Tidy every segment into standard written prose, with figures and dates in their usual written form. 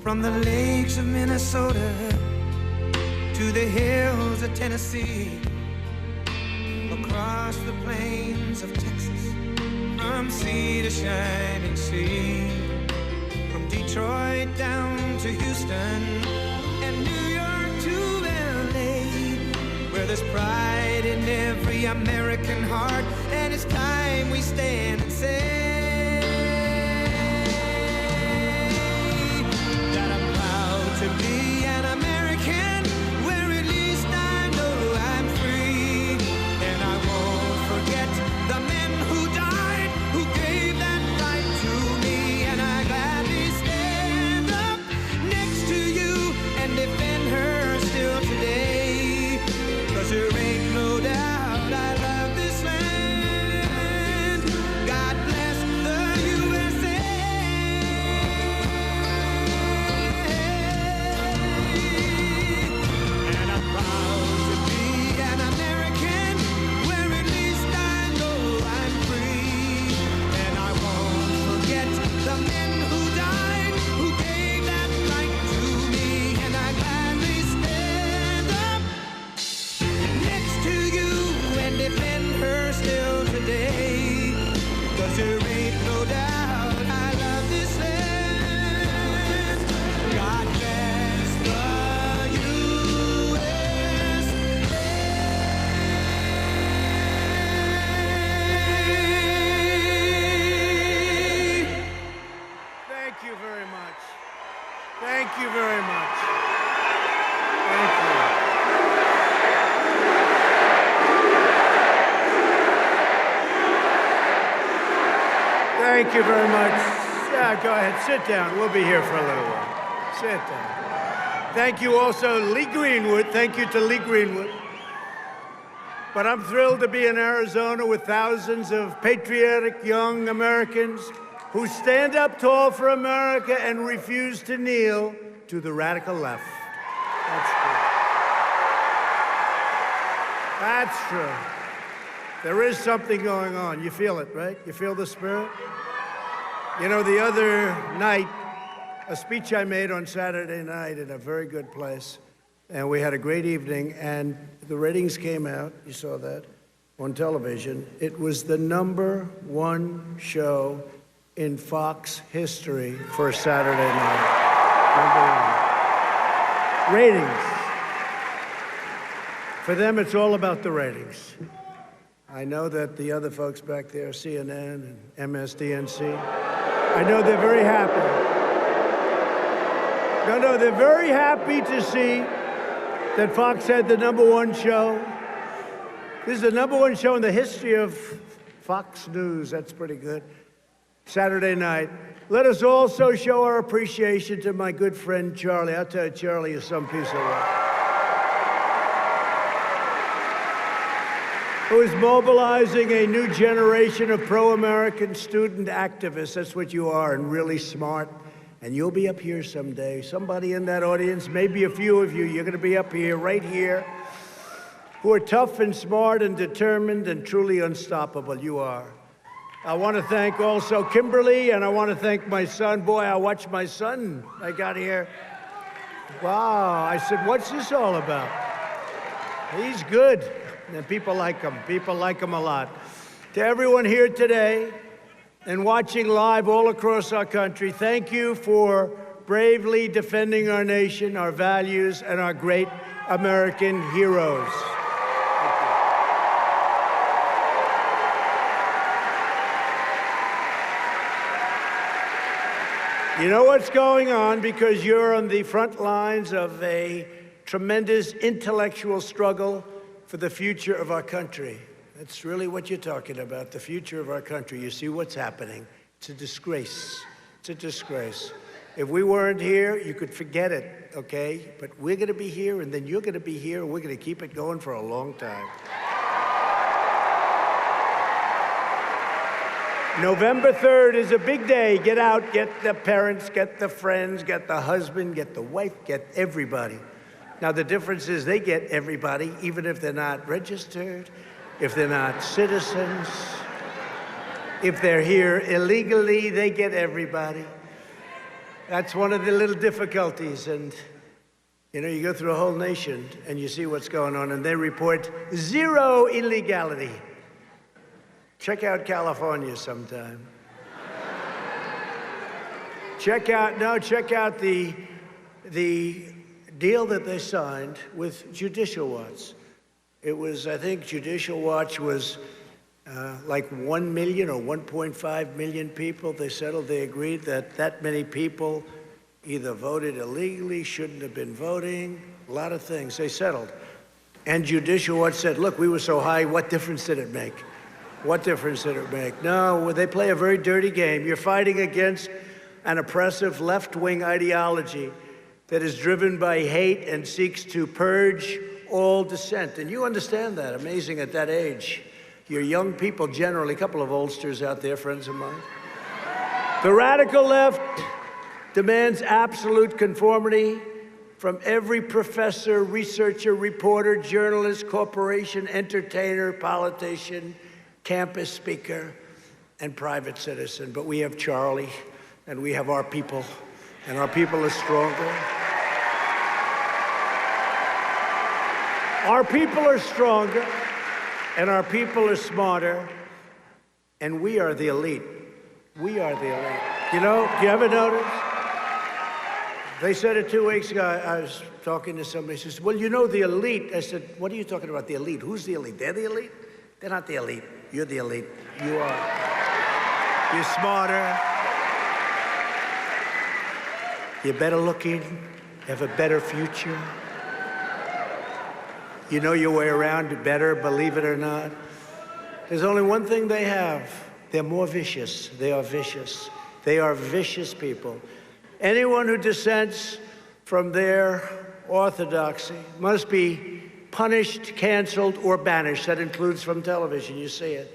From the lakes of Minnesota to the hills of Tennessee, across the plains of Texas, from sea to shining sea, from Detroit down to Houston and New York to LA, where there's pride in every American heart, and it's time we stand and say that I'm proud to be an American, where at least I know I'm free, and I won't forget the men who died, who gave that right to me, and I gladly stand up next to you and defend her still today, 'cause there ain't no doubt I love this land. God bless the USA. And I'm proud to be an American, where at least I know I'm free, and I won't forget the men who died, who gave that right to me, and I gladly stand up next to you and defend her still today, 'cause there ain't no doubt I love this land. God bless the USA. Thank you very much. Thank you very much. Thank you. Thank you very much. Yeah, go ahead, sit down. We'll be here for a little while. Sit down. Thank you also, Lee Greenwood. Thank you to Lee Greenwood. But I'm thrilled to be in Arizona with thousands of patriotic young Americans who stand up tall for America and refuse to kneel to the radical left. That's true. That's true. There is something going on. You feel it, right? You feel the spirit? You know, the other night, a speech I made on Saturday night in a very good place, and we had a great evening, and the ratings came out. You saw that on television. It was the #1 show in Fox history for Saturday night. #1. Ratings. For them, it's all about the ratings. I know that the other folks back there, CNN and MSDNC, I know they're very happy. No, they're very happy to see that Fox had the #1 show. This is the #1 show in the history of Fox News. That's pretty good. Saturday night. Let us also show our appreciation to my good friend Charlie. I'll tell you, Charlie is some piece of work. Who is mobilizing a new generation of pro-American student activists. That's what you are, and really smart. And you'll be up here someday. Somebody in that audience, maybe a few of you, you're going to be up here, right here, who are tough and smart and determined and truly unstoppable. You are. I want to thank also Kimberly, and I want to thank my son. Boy, I watched my son. I got here. Wow. I said, what's this all about? He's good. And people like him. People like him a lot. To everyone here today and watching live all across our country, thank you for bravely defending our nation, our values, and our great American heroes. You know what's going on because you're on the front lines of a tremendous intellectual struggle for the future of our country. That's really what you're talking about, the future of our country. You see what's happening. It's a disgrace. It's a disgrace. If we weren't here, you could forget it, okay? But we're going to be here, and then you're going to be here, and we're going to keep it going for a long time. November 3rd is a big day. Get out, get the parents, get the friends, get the husband, get the wife, get everybody. Now, the difference is they get everybody, even if they're not registered, if they're not citizens, if they're here illegally, they get everybody. That's one of the little difficulties. And, you know, you go through a whole nation and you see what's going on, and they report zero illegality. Check out California sometime. Check out the deal that they signed with Judicial Watch. It was, I think, Judicial Watch was like 1 million or 1.5 million people. They settled, they agreed that many people either voted illegally, shouldn't have been voting, a lot of things. They settled. And Judicial Watch said, look, we were so high, what difference did it make? What difference did it make? No, they play a very dirty game. You're fighting against an oppressive left-wing ideology that is driven by hate and seeks to purge all dissent. And you understand that. Amazing at that age. You're young people generally, a couple of oldsters out there, friends of mine. The radical left demands absolute conformity from every professor, researcher, reporter, journalist, corporation, entertainer, politician, campus speaker, and private citizen. But we have Charlie, and we have our people, and our people are stronger. Our people are stronger, and our people are smarter, and we are the elite. We are the elite. You know, do you ever notice? They said it 2 weeks ago. I was talking to somebody. He says, well, you know, the elite. I said, what are you talking about, the elite? Who's the elite? They're the elite? They're not the elite. You're the elite. You are. You're smarter. You're better looking. You have a better future. You know your way around better, believe it or not. There's only one thing they have. They're more vicious. They are vicious. They are vicious people. Anyone who dissents from their orthodoxy must be punished, canceled, or banished. That includes from television. You see it.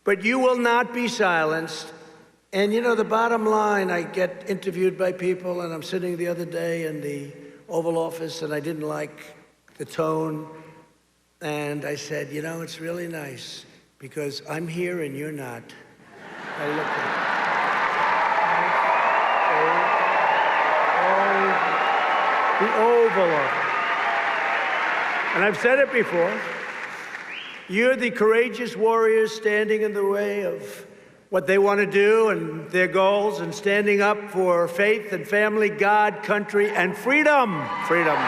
But you will not be silenced. And, you know, the bottom line, I get interviewed by people, and I'm sitting the other day in the Oval Office, and I didn't like the tone, and I said, you know, it's really nice because I'm here and you're not. I look at the Oval Office. And I've said it before. You're the courageous warriors standing in the way of what they want to do and their goals, and standing up for faith and family, God, country, and freedom. Freedom.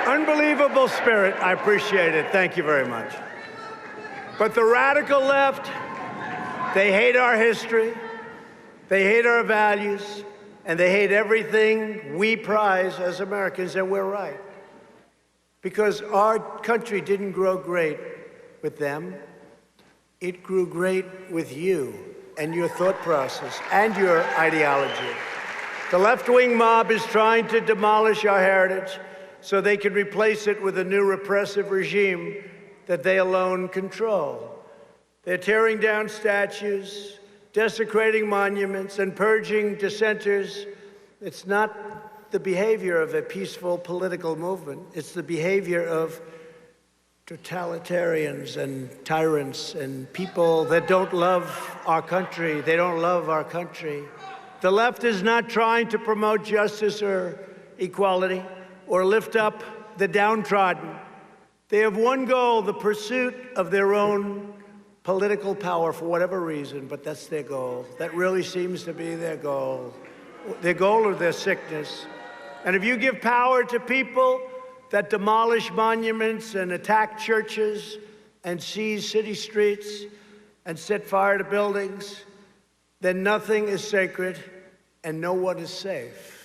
Unbelievable spirit. I appreciate it. Thank you very much. But the radical left, they hate our history, they hate our values, and they hate everything we prize as Americans, and we're right. Because our country didn't grow great with them. It grew great with you and your thought process and your ideology. The left-wing mob is trying to demolish our heritage so they can replace it with a new repressive regime that they alone control. They're tearing down statues, desecrating monuments, and purging dissenters. It's not the behavior of a peaceful political movement. It's the behavior of totalitarians and tyrants and people that don't love our country. They don't love our country. The left is not trying to promote justice or equality or lift up the downtrodden. They have one goal, the pursuit of their own political power for whatever reason, but that's their goal. That really seems to be their goal or their sickness. And if you give power to people that demolish monuments and attack churches and seize city streets and set fire to buildings, then nothing is sacred and no one is safe.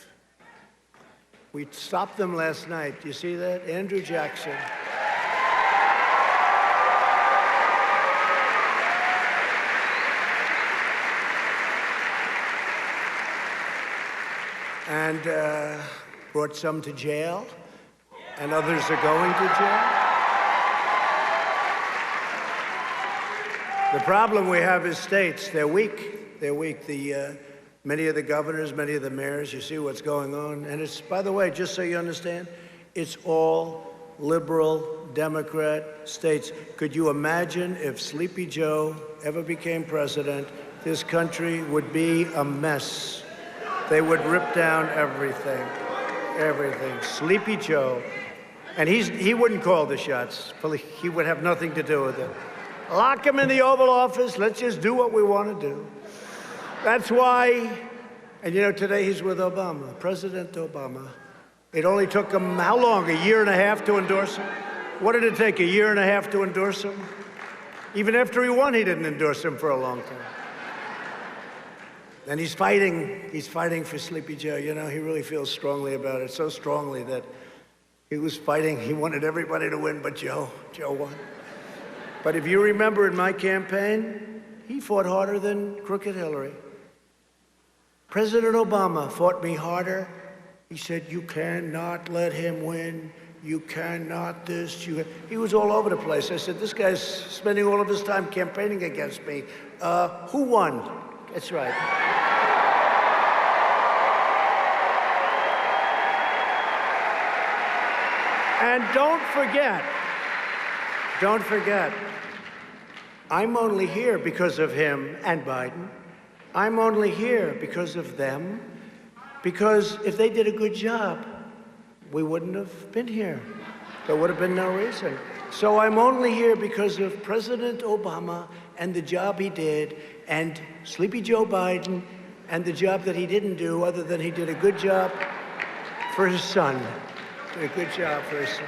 We stopped them last night. Do you see that? Andrew Jackson. and brought some to jail, and others are going to jail. The problem we have is states. They're weak. They're weak. Many of the governors, many of the mayors, you see what's going on. And it's, by the way, just so you understand, it's all liberal, Democrat states. Could you imagine if Sleepy Joe ever became president? This country would be a mess. They would rip down everything, everything. Sleepy Joe. And he wouldn't call the shots. He would have nothing to do with it. Lock him in the Oval Office. Let's just do what we want to do. That's why, and you know, today he's with Obama, President Obama. It only took him, how long, a year and a half to endorse him? What did it take, a year and a half to endorse him? Even after he won, he didn't endorse him for a long time. And he's fighting for Sleepy Joe. You know, he really feels strongly about it, so strongly that he was fighting. He wanted everybody to win, but Joe won. But if you remember in my campaign, he fought harder than crooked Hillary. President Obama fought me harder. He said, you cannot let him win. You cannot this. He was all over the place. I said, this guy's spending all of his time campaigning against me. Who won? That's right. And don't forget, I'm only here because of him and Biden. I'm only here because of them, because if they did a good job, we wouldn't have been here. There would have been no reason. So I'm only here because of President Obama and the job he did, and Sleepy Joe Biden and the job that he didn't do, other than he did a good job for his son. Did a good job for his son.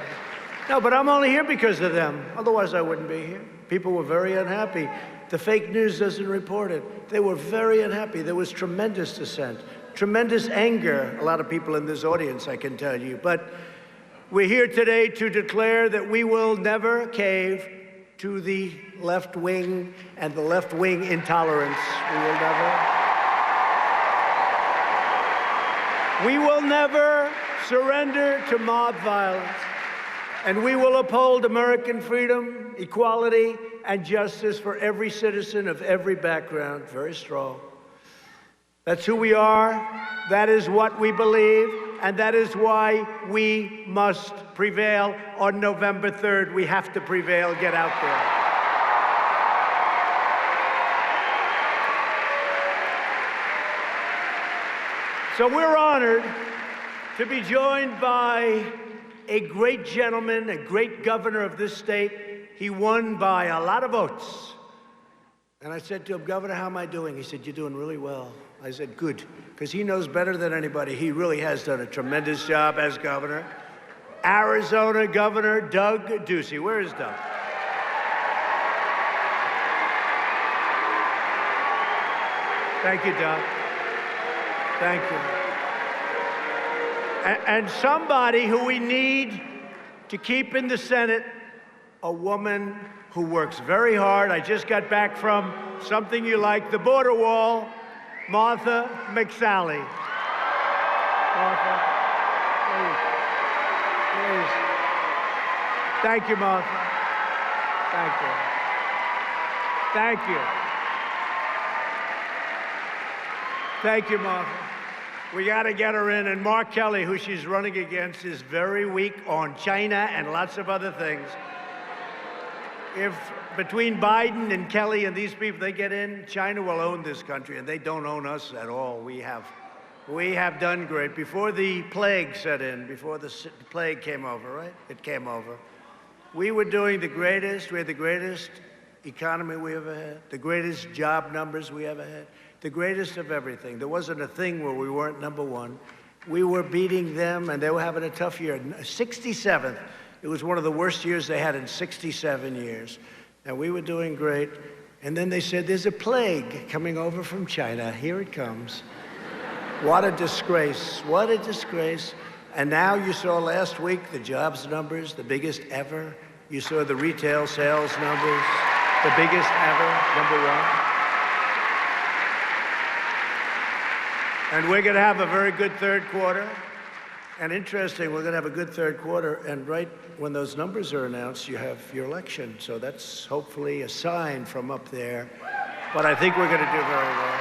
No, but I'm only here because of them. Otherwise, I wouldn't be here. People were very unhappy. The fake news doesn't report it. They were very unhappy. There was tremendous dissent, tremendous anger. A lot of people in this audience, I can tell you. But we're here today to declare that we will never cave to the left wing and the left wing intolerance. We will never surrender to mob violence. And we will uphold American freedom, equality, and justice for every citizen of every background. Very strong. That's who we are. That is what we believe. And that is why we must prevail on November 3rd. We have to prevail. Get out there. So we're honored to be joined by a great gentleman, a great governor of this state. He won by a lot of votes. And I said to him, Governor, how am I doing? He said, you're doing really well. I said, good, because he knows better than anybody. He really has done a tremendous job as governor. Arizona Governor Doug Ducey. Where is Doug? Thank you, Doug. Thank you. And somebody who we need to keep in the Senate, a woman who works very hard. I just got back from something you like, the border wall, Martha McSally. Martha, please. Thank you, Martha. Thank you. Thank you. Thank you, Martha. We got to get her in. And Mark Kelly, who she's running against, is very weak on China and lots of other things. If between Biden and Kelly and these people, they get in, China will own this country, and they don't own us at all. We have done great. Before the plague set in, before the plague came over, right? It came over. We were doing the greatest. We had the greatest economy we ever had, the greatest job numbers we ever had. The greatest of everything. There wasn't a thing where we weren't number one. We were beating them, and they were having a tough year. 67th. It was one of the worst years they had in 67 years. And we were doing great. And then they said, there's a plague coming over from China. Here it comes. What a disgrace. What a disgrace. And now you saw last week the jobs numbers, the biggest ever. You saw the retail sales numbers, the biggest ever, number one. And we're going to have a very good third quarter. And interesting, we're going to have a good third quarter, and right when those numbers are announced, you have your election. So that's hopefully a sign from up there. But I think we're going to do very well.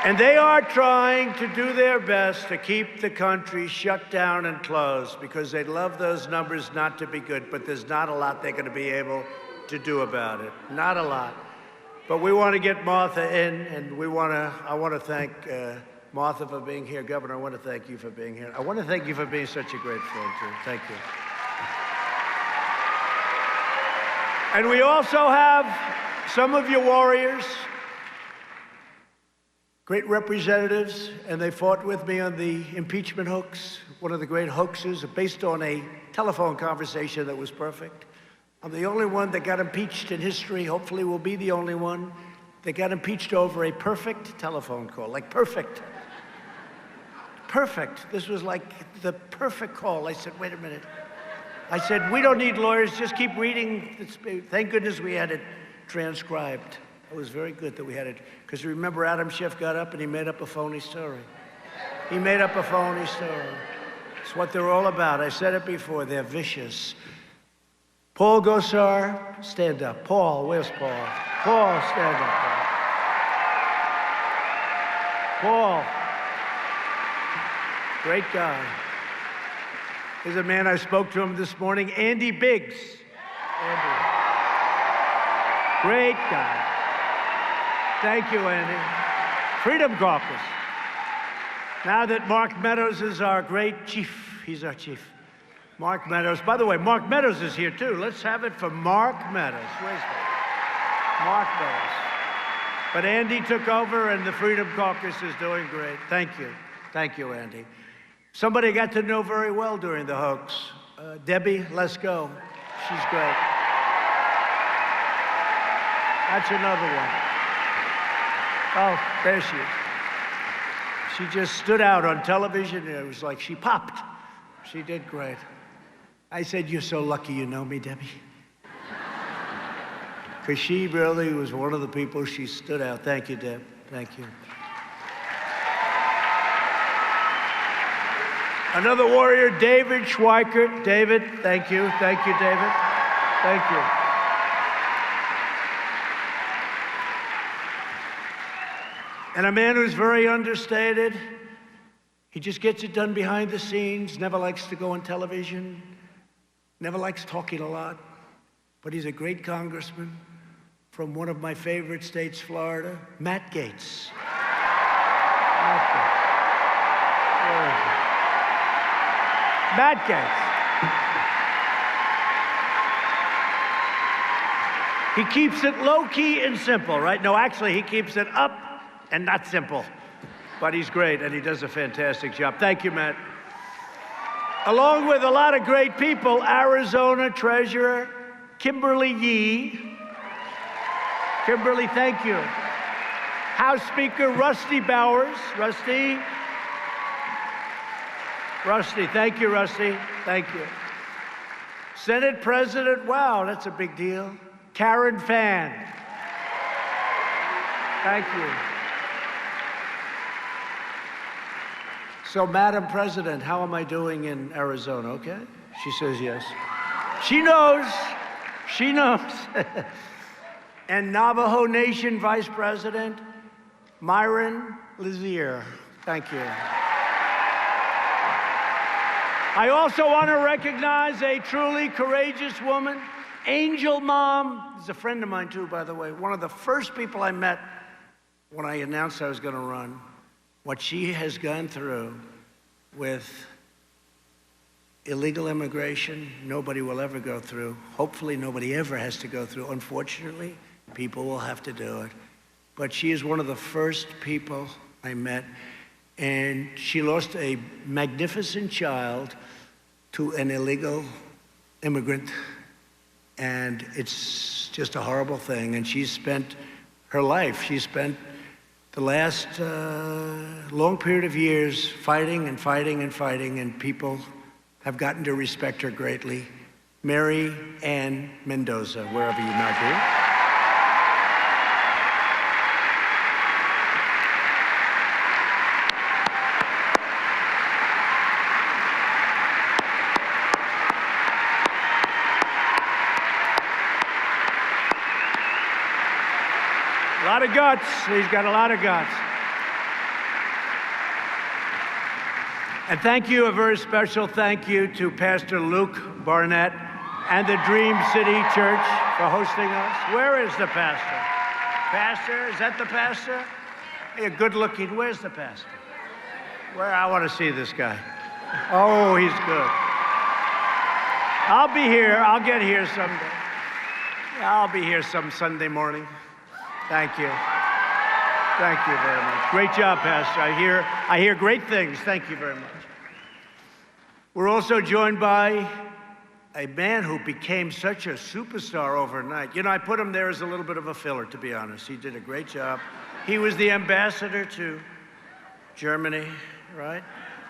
And they are trying to do their best to keep the country shut down and closed because they'd love those numbers not to be good, but there's not a lot they're going to be able to do about it. Not a lot. But we want to get Martha in, and I want to thank Martha for being here. Governor, I want to thank you for being here. I want to thank you for being such a great friend, too. Thank you. And we also have some of your warriors, great representatives, and they fought with me on the impeachment hoax, one of the great hoaxes based on a telephone conversation that was perfect. I'm the only one that got impeached in history, hopefully will be the only one, that got impeached over a perfect telephone call, like perfect. Perfect. This was like the perfect call. I said, wait a minute. I said, we don't need lawyers, just keep reading. Thank goodness we had it transcribed. It was very good that we had it, because remember Adam Schiff got up and he made up a phony story. He made up a phony story. It's what they're all about. I said it before, they're vicious. Paul Gosar, stand up. Paul, where's Paul? Paul, stand up, Paul. Paul, great guy. There's a man I spoke to him this morning, Andy Biggs. Andy. Great guy. Thank you, Andy. Freedom Caucus. Now that Mark Meadows is our great chief, he's our chief. Mark Meadows. By the way, Mark Meadows is here, too. Let's have it for Mark Meadows. Where's Mark Meadows? But Andy took over, and the Freedom Caucus is doing great. Thank you. Thank you, Andy. Somebody I got to know very well during the hoax, Debbie Lesko. She's great. That's another one. Oh, there she is. She just stood out on television, and it was like she popped. She did great. I said, you're so lucky you know me, Debbie. Because she really was one of the people, she stood out. Thank you, Deb. Thank you. Another warrior, David Schweikert. David, thank you. Thank you, David. Thank you. And a man who's very understated. He just gets it done behind the scenes, never likes to go on television, never likes talking a lot, but he's a great congressman from one of my favorite states, Florida, Matt Gaetz. Matt Gaetz. He keeps it low-key and simple, right? No, actually, he keeps it up and not simple. But he's great, and he does a fantastic job. Thank you, Matt. Along with a lot of great people, Arizona Treasurer Kimberly Yee. Kimberly, thank you. House Speaker Rusty Bowers. Rusty, thank you, Rusty. Thank you. Senate President, wow, that's a big deal. Karen Fann. Thank you. So, Madam President, how am I doing in Arizona, okay? She says yes. She knows. She knows. And Navajo Nation Vice President, Myron Lazier. Thank you. I also want to recognize a truly courageous woman, Angel Mom. Is a friend of mine, too, by the way. One of the first people I met when I announced I was going to run. What she has gone through with illegal immigration, nobody will ever go through. Hopefully, nobody ever has to go through. Unfortunately, people will have to do it. But she is one of the first people I met, and she lost a magnificent child to an illegal immigrant, and it's just a horrible thing. And she's spent her life, the last long period of years fighting and fighting and fighting, and people have gotten to respect her greatly. Mary Ann Mendoza, wherever you might be. lot of guts. He's got a lot of guts. And thank you, a very special thank you to Pastor Luke Barnett and the Dream City Church for hosting us. Where is the pastor? Pastor, is that the pastor? Hey, good looking. Where's the pastor? Where? I want to see this guy. Oh, he's good. I'll be here. I'll get here someday. I'll be here some Sunday morning. Thank you. Thank you very much. Great job, Pastor. I hear great things. Thank you very much. We're also joined by a man who became such a superstar overnight. You know, I put him there as a little bit of a filler, to be honest. He did a great job. He was the ambassador to Germany, right?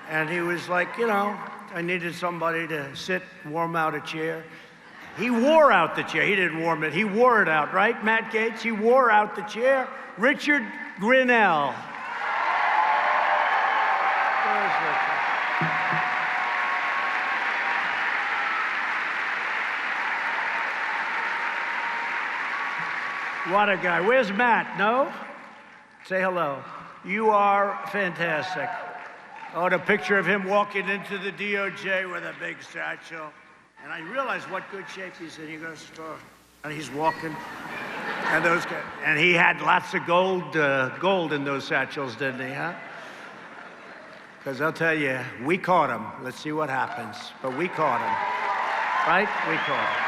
And he was like, you know, I needed somebody to sit, warm out a chair. He wore out the chair. He didn't warm it. He wore it out, right? Matt Gaetz, he wore out the chair. Richard Grinnell. Where's Richard? What a guy. Where's Matt? No? Say hello. You are fantastic. Oh, the picture of him walking into the DOJ with a big satchel. And I realized what good shape he's in. He goes, and he's walking. And those guys, and he had lots of gold in those satchels, didn't he, huh? Because I'll tell you, we caught him. Let's see what happens. But we caught him. Right? We caught him.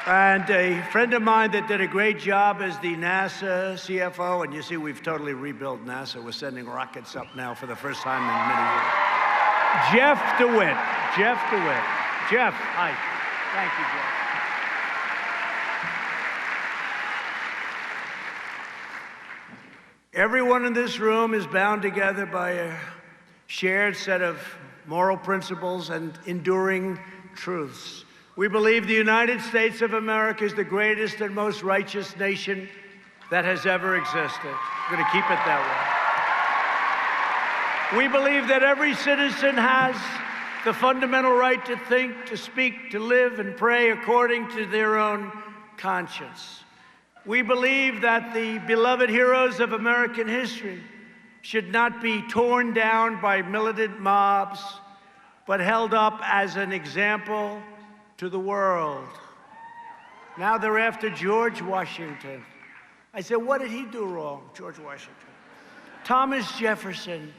And a friend of mine that did a great job as the NASA CFO, and you see we've totally rebuilt NASA. We're sending rockets up now for the first time in many years. Jeff DeWitt. Jeff DeWitt. Jeff, hi. Thank you, Jeff. Everyone in this room is bound together by a shared set of moral principles and enduring truths. We believe the United States of America is the greatest and most righteous nation that has ever existed. We're going to keep it that way. We believe that every citizen has the fundamental right to think, to speak, to live, and pray according to their own conscience. We believe that the beloved heroes of American history should not be torn down by militant mobs, but held up as an example to the world. Now they're after George Washington. I said, what did he do wrong, George Washington? Thomas Jefferson.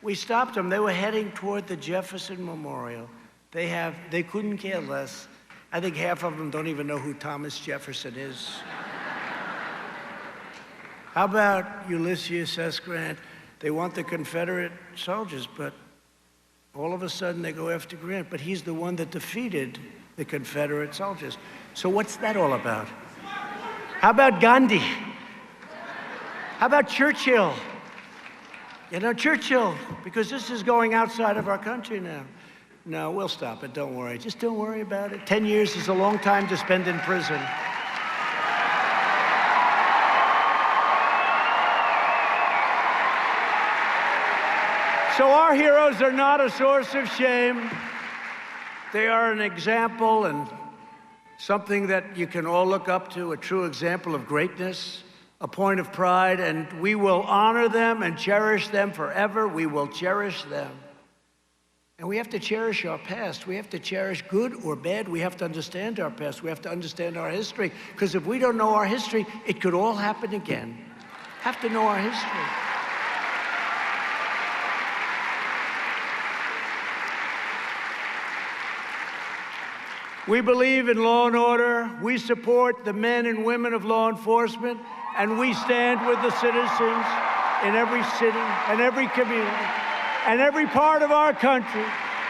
We stopped them. They were heading toward the Jefferson Memorial. They couldn't care less. I think half of them don't even know who Thomas Jefferson is. How about Ulysses S. Grant? They want the Confederate soldiers, but all of a sudden they go after Grant, but he's the one that defeated the Confederate soldiers. So what's that all about? How about Gandhi? How about Churchill? You know, Churchill, because this is going outside of our country now. No, we'll stop it, don't worry. Just don't worry about it. 10 years is a long time to spend in prison. So our heroes are not a source of shame. They are an example and something that you can all look up to, a true example of greatness, a point of pride, and we will honor them and cherish them forever. We will cherish them. And we have to cherish our past. We have to cherish good or bad. We have to understand our past. We have to understand our history. Because if we don't know our history, it could all happen again. Have to know our history. We believe in law and order. We support the men and women of law enforcement, and we stand with the citizens in every city and every community and every part of our country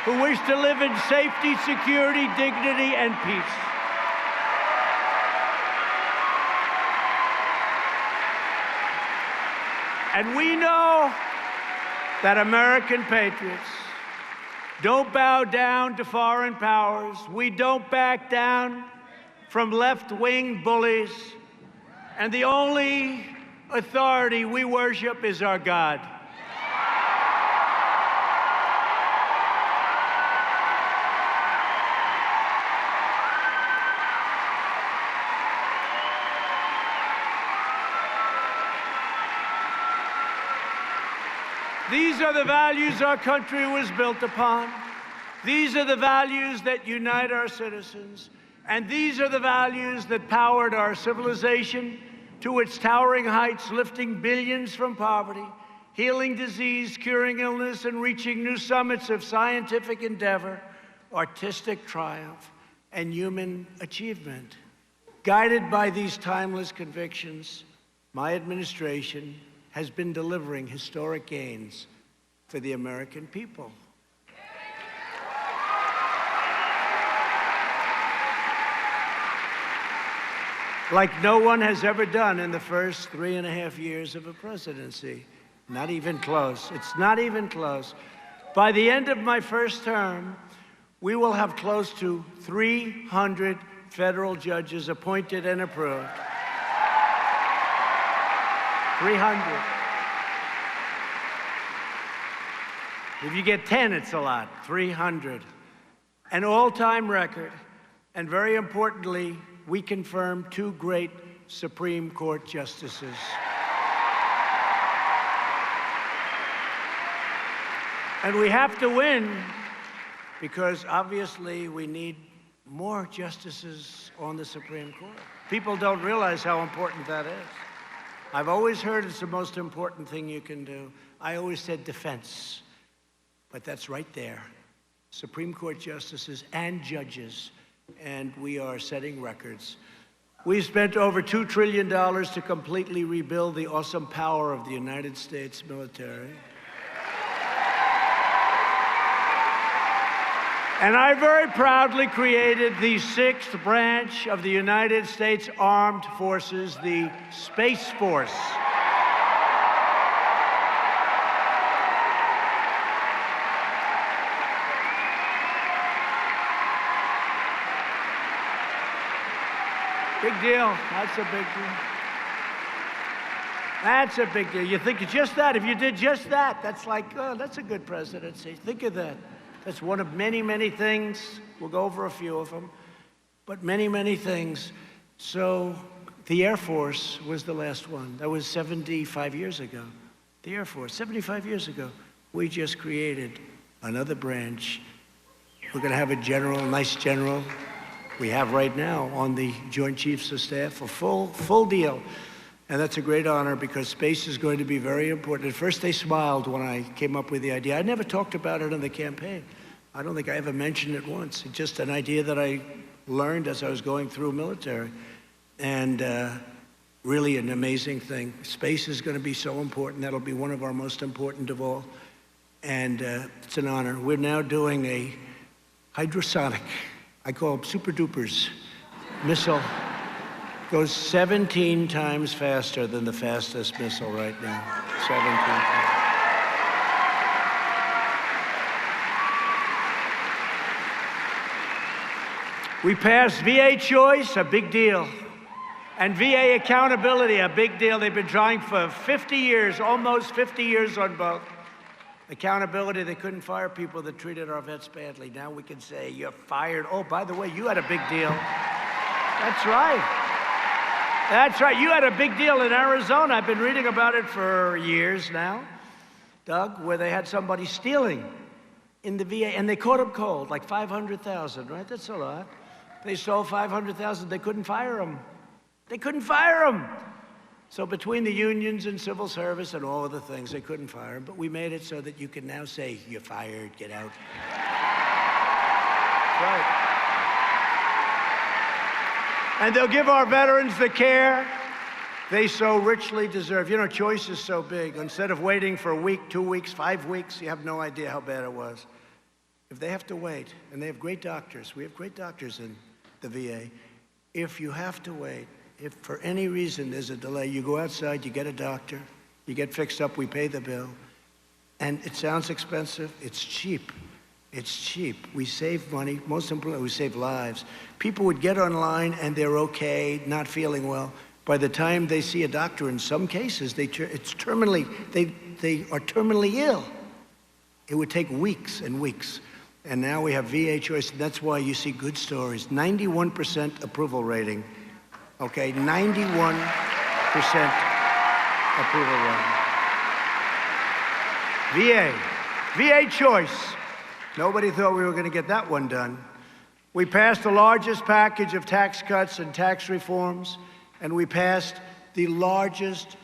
who wish to live in safety, security, dignity, and peace. And we know that American patriots don't bow down to foreign powers. We don't back down from left-wing bullies. And the only authority we worship is our God. These are the values our country was built upon. These are the values that unite our citizens. And these are the values that powered our civilization to its towering heights, lifting billions from poverty, healing disease, curing illness, and reaching new summits of scientific endeavor, artistic triumph, and human achievement. Guided by these timeless convictions, my administration has been delivering historic gains for the American people. Like no one has ever done in the first 3.5 years of a presidency. Not even close. It's not even close. By the end of my first term, we will have close to 300 federal judges appointed and approved. 300. If you get 10, it's a lot. 300. An all-time record. And very importantly, we confirmed 2 great Supreme Court justices. And we have to win because obviously we need more justices on the Supreme Court. People don't realize how important that is. I've always heard it's the most important thing you can do. I always said defense, but that's right there. Supreme Court justices and judges, and we are setting records. We've spent over $2 trillion to completely rebuild the awesome power of the United States military. And I very proudly created the 6th branch of the United States Armed Forces, the Space Force. Big deal. That's a big deal. That's a big deal. You think of just that. If you did just that, that's like, oh, that's a good presidency. Think of that. That's one of many, many things. We'll go over a few of them, but many, many things. So the Air Force was the last one. That was 75 years ago. The Air Force, 75 years ago. We just created another branch. We're going to have a general, a nice general. We have right now on the Joint Chiefs of Staff a full deal. And that's a great honor because space is going to be very important. At first they smiled when I came up with the idea. I never talked about it in the campaign. I don't think I ever mentioned it once. It's just an idea that I learned as I was going through military. And really an amazing thing. Space is going to be so important. That'll be one of our most important of all. And it's an honor. We're now doing a hydrosonic, I call them super dupers, missile. Goes 17 times faster than the fastest missile right now. 17 times. We passed VA choice, a big deal. And VA accountability, a big deal. They've been trying for 50 years, almost 50 years on both. Accountability, they couldn't fire people that treated our vets badly. Now we can say, you're fired. Oh, by the way, you had a big deal. That's right. That's right. You had a big deal in Arizona. I've been reading about it for years now, Doug, where they had somebody stealing in the VA, and they caught him cold, like 500,000, right? That's a lot. They stole 500,000. They couldn't fire him. They couldn't fire him. So between the unions and civil service and all of the things, they couldn't fire him. But we made it so that you can now say, you're fired, get out. Right. And they'll give our veterans the care they so richly deserve. You know, choice is so big. Instead of waiting for a week, 2 weeks, 5 weeks, you have no idea how bad it was. If they have to wait, and they have great doctors, we have great doctors in the VA. If you have to wait, if for any reason there's a delay, you go outside, you get a doctor, you get fixed up, we pay the bill. And it sounds expensive, it's cheap. It's cheap. We save money. Most importantly, we save lives. People would get online and they're okay, not feeling well. By the time they see a doctor, in some cases, they are terminally ill. It would take weeks and weeks. And now we have VA choice, and that's why you see good stories. 91% approval rating. Okay, 91% approval rating. VA choice. Nobody thought we were going to get that one done. We passed the largest package of tax cuts and tax reforms, and we passed the largest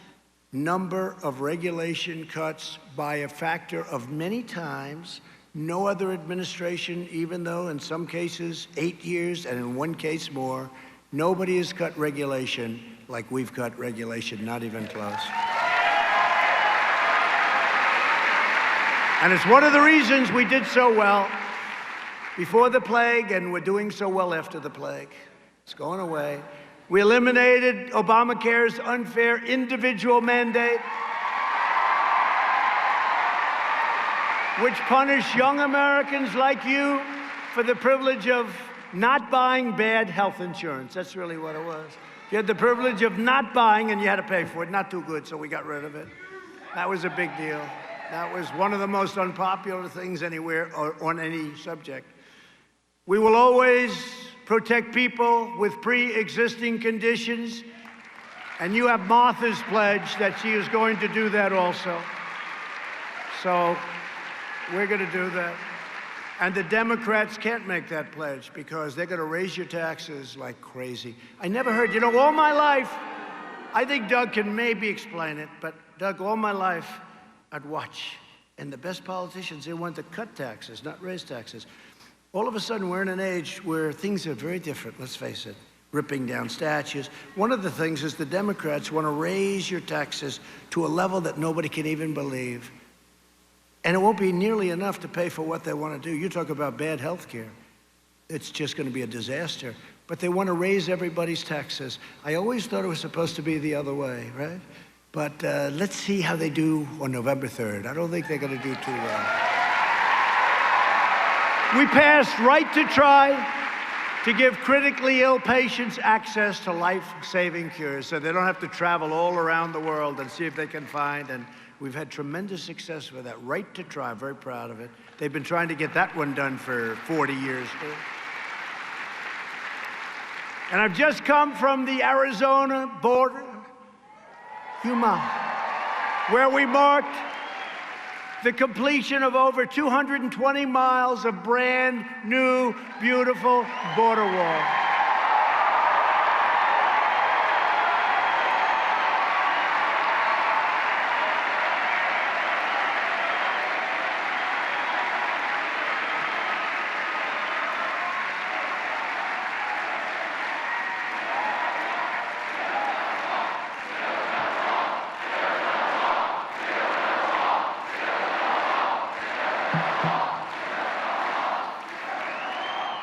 number of regulation cuts by a factor of many times. No other administration, even though in some cases 8 years and in one case more, nobody has cut regulation like we've cut regulation, not even close. And it's one of the reasons we did so well before the plague, and we're doing so well after the plague. It's going away. We eliminated Obamacare's unfair individual mandate, which punished young Americans like you for the privilege of not buying bad health insurance. That's really what it was. You had the privilege of not buying, and you had to pay for it. Not too good, so we got rid of it. That was a big deal. That was one of the most unpopular things anywhere or on any subject. We will always protect people with pre-existing conditions, and you have Martha's pledge that she is going to do that also. So we're going to do that. And the Democrats can't make that pledge because they're going to raise your taxes like crazy. I never heard, all my life, I think Doug can maybe explain it, but Doug, all my life, I'd watch. And the best politicians, they want to cut taxes, not raise taxes. All of a sudden, we're in an age where things are very different, let's face it. Ripping down statues. One of the things is the Democrats want to raise your taxes to a level that nobody can even believe. And it won't be nearly enough to pay for what they want to do. You talk about bad health care. It's just going to be a disaster. But they want to raise everybody's taxes. I always thought it was supposed to be the other way, right? But let's see how they do on November 3rd. I don't think they're going to do too well. We passed Right to Try to give critically ill patients access to life-saving cures so they don't have to travel all around the world and see if they can find. And we've had tremendous success with that. Right to Try, very proud of it. They've been trying to get that one done for 40 years. And I've just come from the Arizona border, Yuma, where we marked the completion of over 220 miles of brand new, beautiful border wall.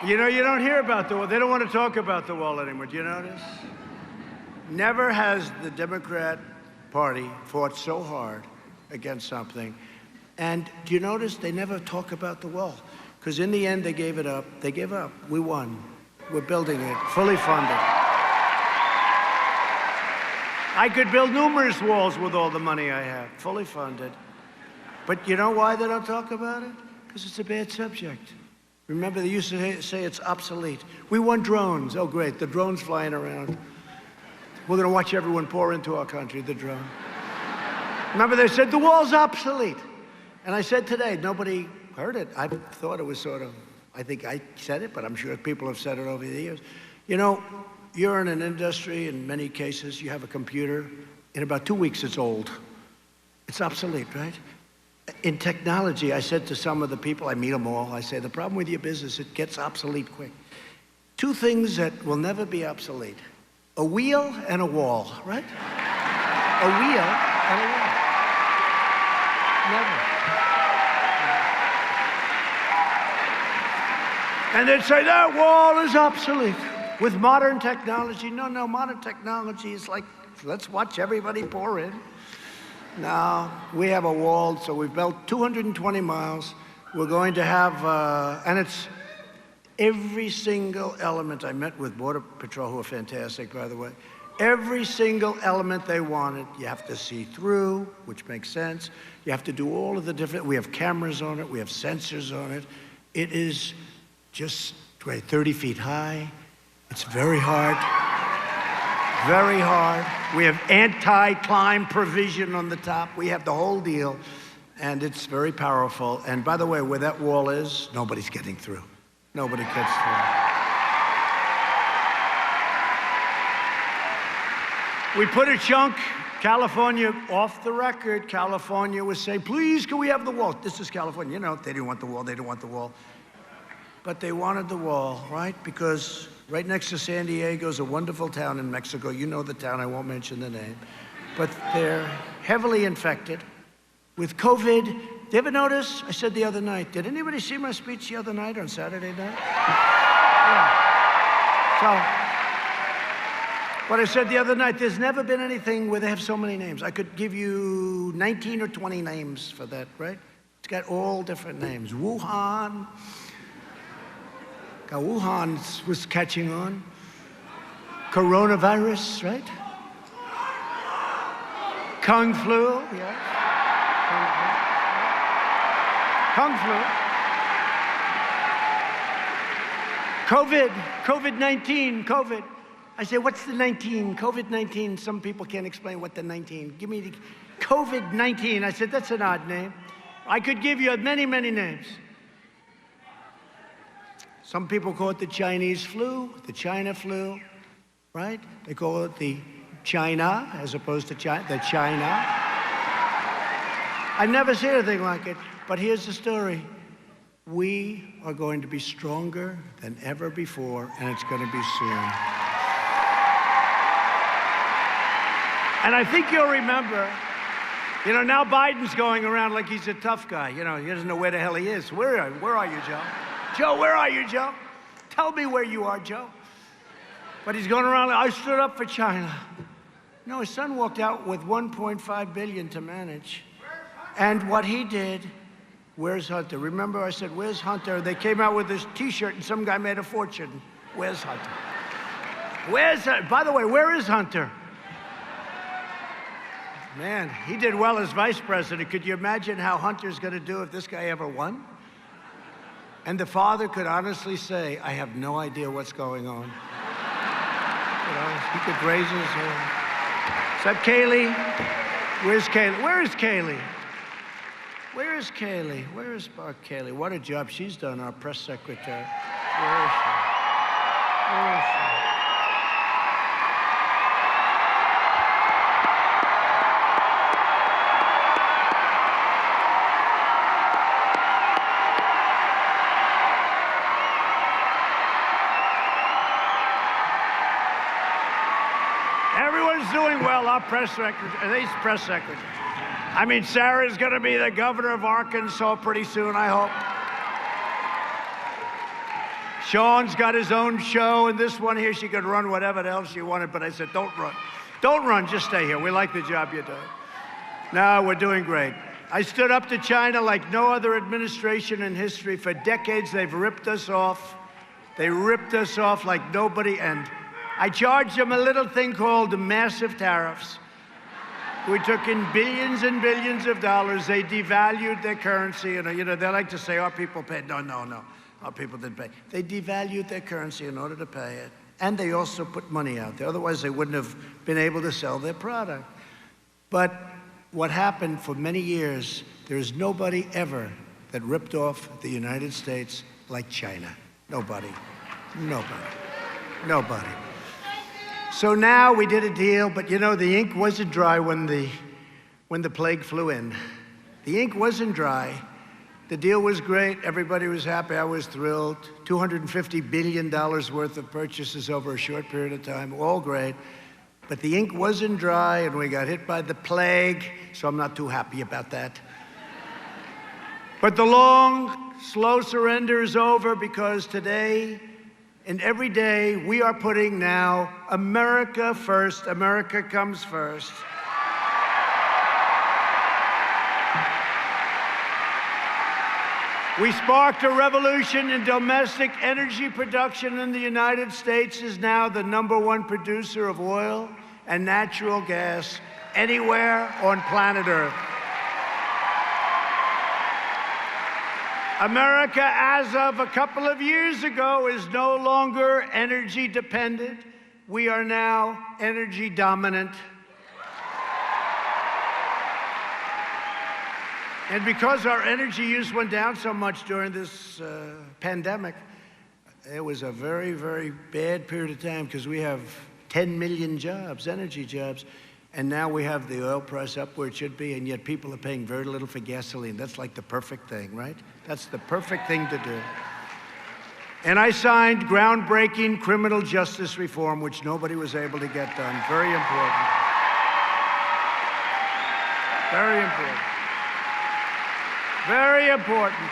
You don't hear about the wall. They don't want to talk about the wall anymore. Do you notice? Never has the Democrat Party fought so hard against something. And do you notice they never talk about the wall? Because in the end, they gave it up. They gave up. We won. We're building it, fully funded. I could build numerous walls with all the money I have, fully funded. But you know why they don't talk about it? Because it's a bad subject. Remember, they used to say it's obsolete. We want drones. Oh, great, the drone's flying around. We're going to watch everyone pour into our country, the drone. Remember, they said the wall's obsolete. And I said today, nobody heard it. I thought it was sort of, I think I said it, but I'm sure people have said it over the years. You're in an industry, in many cases, you have a computer. In about 2 weeks, it's old. It's obsolete, right? In technology, I said to some of the people, I meet them all, I say, the problem with your business, it gets obsolete quick. Two things that will never be obsolete. A wheel and a wall, right? A wheel and a wall. Never. And they'd say, that wall is obsolete. With modern technology, no, modern technology is like, let's watch everybody pour in. Now, we have a wall, so we've built 220 miles. We're going to have, and it's every single element. I met with Border Patrol, who are fantastic, by the way. Every single element they wanted. You have to see through, which makes sense. You have to do all of the different, we have cameras on it, we have sensors on it. It is just 30 feet high. It's very hard. Very hard. We have anti-climb provision on the top. We have the whole deal. and it's very powerful. And by the way, where that wall is, nobody's getting through. Nobody gets through. We put a chunk, California, off the record. California was saying, please, can we have the wall? This is California. You know, they didn't want the wall, they didn't want the wall. But they wanted the wall, right? Because right next to San Diego is a wonderful town in Mexico. You know the town, I won't mention the name. But they're heavily infected with COVID. Did you ever notice? I said the other night, did anybody see my speech the other night on Saturday night? Yeah. So, what I said the other night, there's never been anything where they have so many names. I could give you 19 or 20 names for that, right? It's got all different names. Wuhan. Wuhan was catching on. Coronavirus, right? Kung flu, yeah. Kung flu. COVID-19, COVID. I say, what's the 19? COVID-19, some people can't explain what the 19. Give me the COVID-19. I said, that's an odd name. I could give you many, many names. Some people call it the Chinese flu, the China flu, right? They call it the China as opposed to the China. I've never seen anything like it, but here's the story. We are going to be stronger than ever before, and it's going to be soon. And I think you'll remember, you know, now Biden's going around like he's a tough guy. You know, he doesn't know where the hell he is. Where are you, Joe? Joe, where are you, Joe? Tell me where you are, Joe. But he's going around, I stood up for China. No, his son walked out with $1.5 billion to manage. And what he did, where's Hunter? Remember I said, where's Hunter? They came out with this T-shirt and some guy made a fortune. Where's Hunter? By the way, where is Hunter? Man, he did well as vice president. Could you imagine how Hunter's going to do if this guy ever won? And the father could honestly say, I have no idea what's going on. You know, he could raise his hand. Is that Kaylee? Where's Kaylee? Where is Kaylee? Where is Kaylee? Where is Kaylee? What a job she's done, our press secretary. Where is she? Where is she? Everyone's doing well, our press secretary, these press secretaries. I mean, Sarah's going to be the governor of Arkansas pretty soon, I hope. Sean's got his own show, and this one here, she could run whatever the hell she wanted, but I said, don't run. Don't run, just stay here. We like the job you're doing. No, we're doing great. I stood up to China like no other administration in history. For decades, they've ripped us off. They ripped us off like nobody, and I charged them a little thing called massive tariffs. We took in billions and billions of dollars. They devalued their currency. And, you know, they like to say, our people paid. No. Our people didn't pay. They devalued their currency in order to pay it. And they also put money out there. Otherwise, they wouldn't have been able to sell their product. But what happened for many years, there's nobody ever that ripped off the United States like China. Nobody. So now we did a deal, but you know, the ink wasn't dry when the plague flew in. The ink wasn't dry. The deal was great. Everybody was happy. I was thrilled. $250 billion worth of purchases over a short period of time. All great. But the ink wasn't dry, and we got hit by the plague, so I'm not too happy about that. But the long, slow surrender is over, because today and every day we are putting now America first. America comes first. We sparked a revolution in domestic energy production, and the United States is now the #1 producer of oil and natural gas anywhere on planet Earth. America, as of a couple of years ago, is no longer energy dependent. We are now energy dominant. And because our energy use went down so much during this pandemic, it was a very, very bad period of time because we have 10 million jobs, energy jobs, and now we have the oil price up where it should be, and yet people are paying very little for gasoline. That's like the perfect thing, right? That's the perfect thing to do. And I signed groundbreaking criminal justice reform, which nobody was able to get done. Very important. Very important. Very important.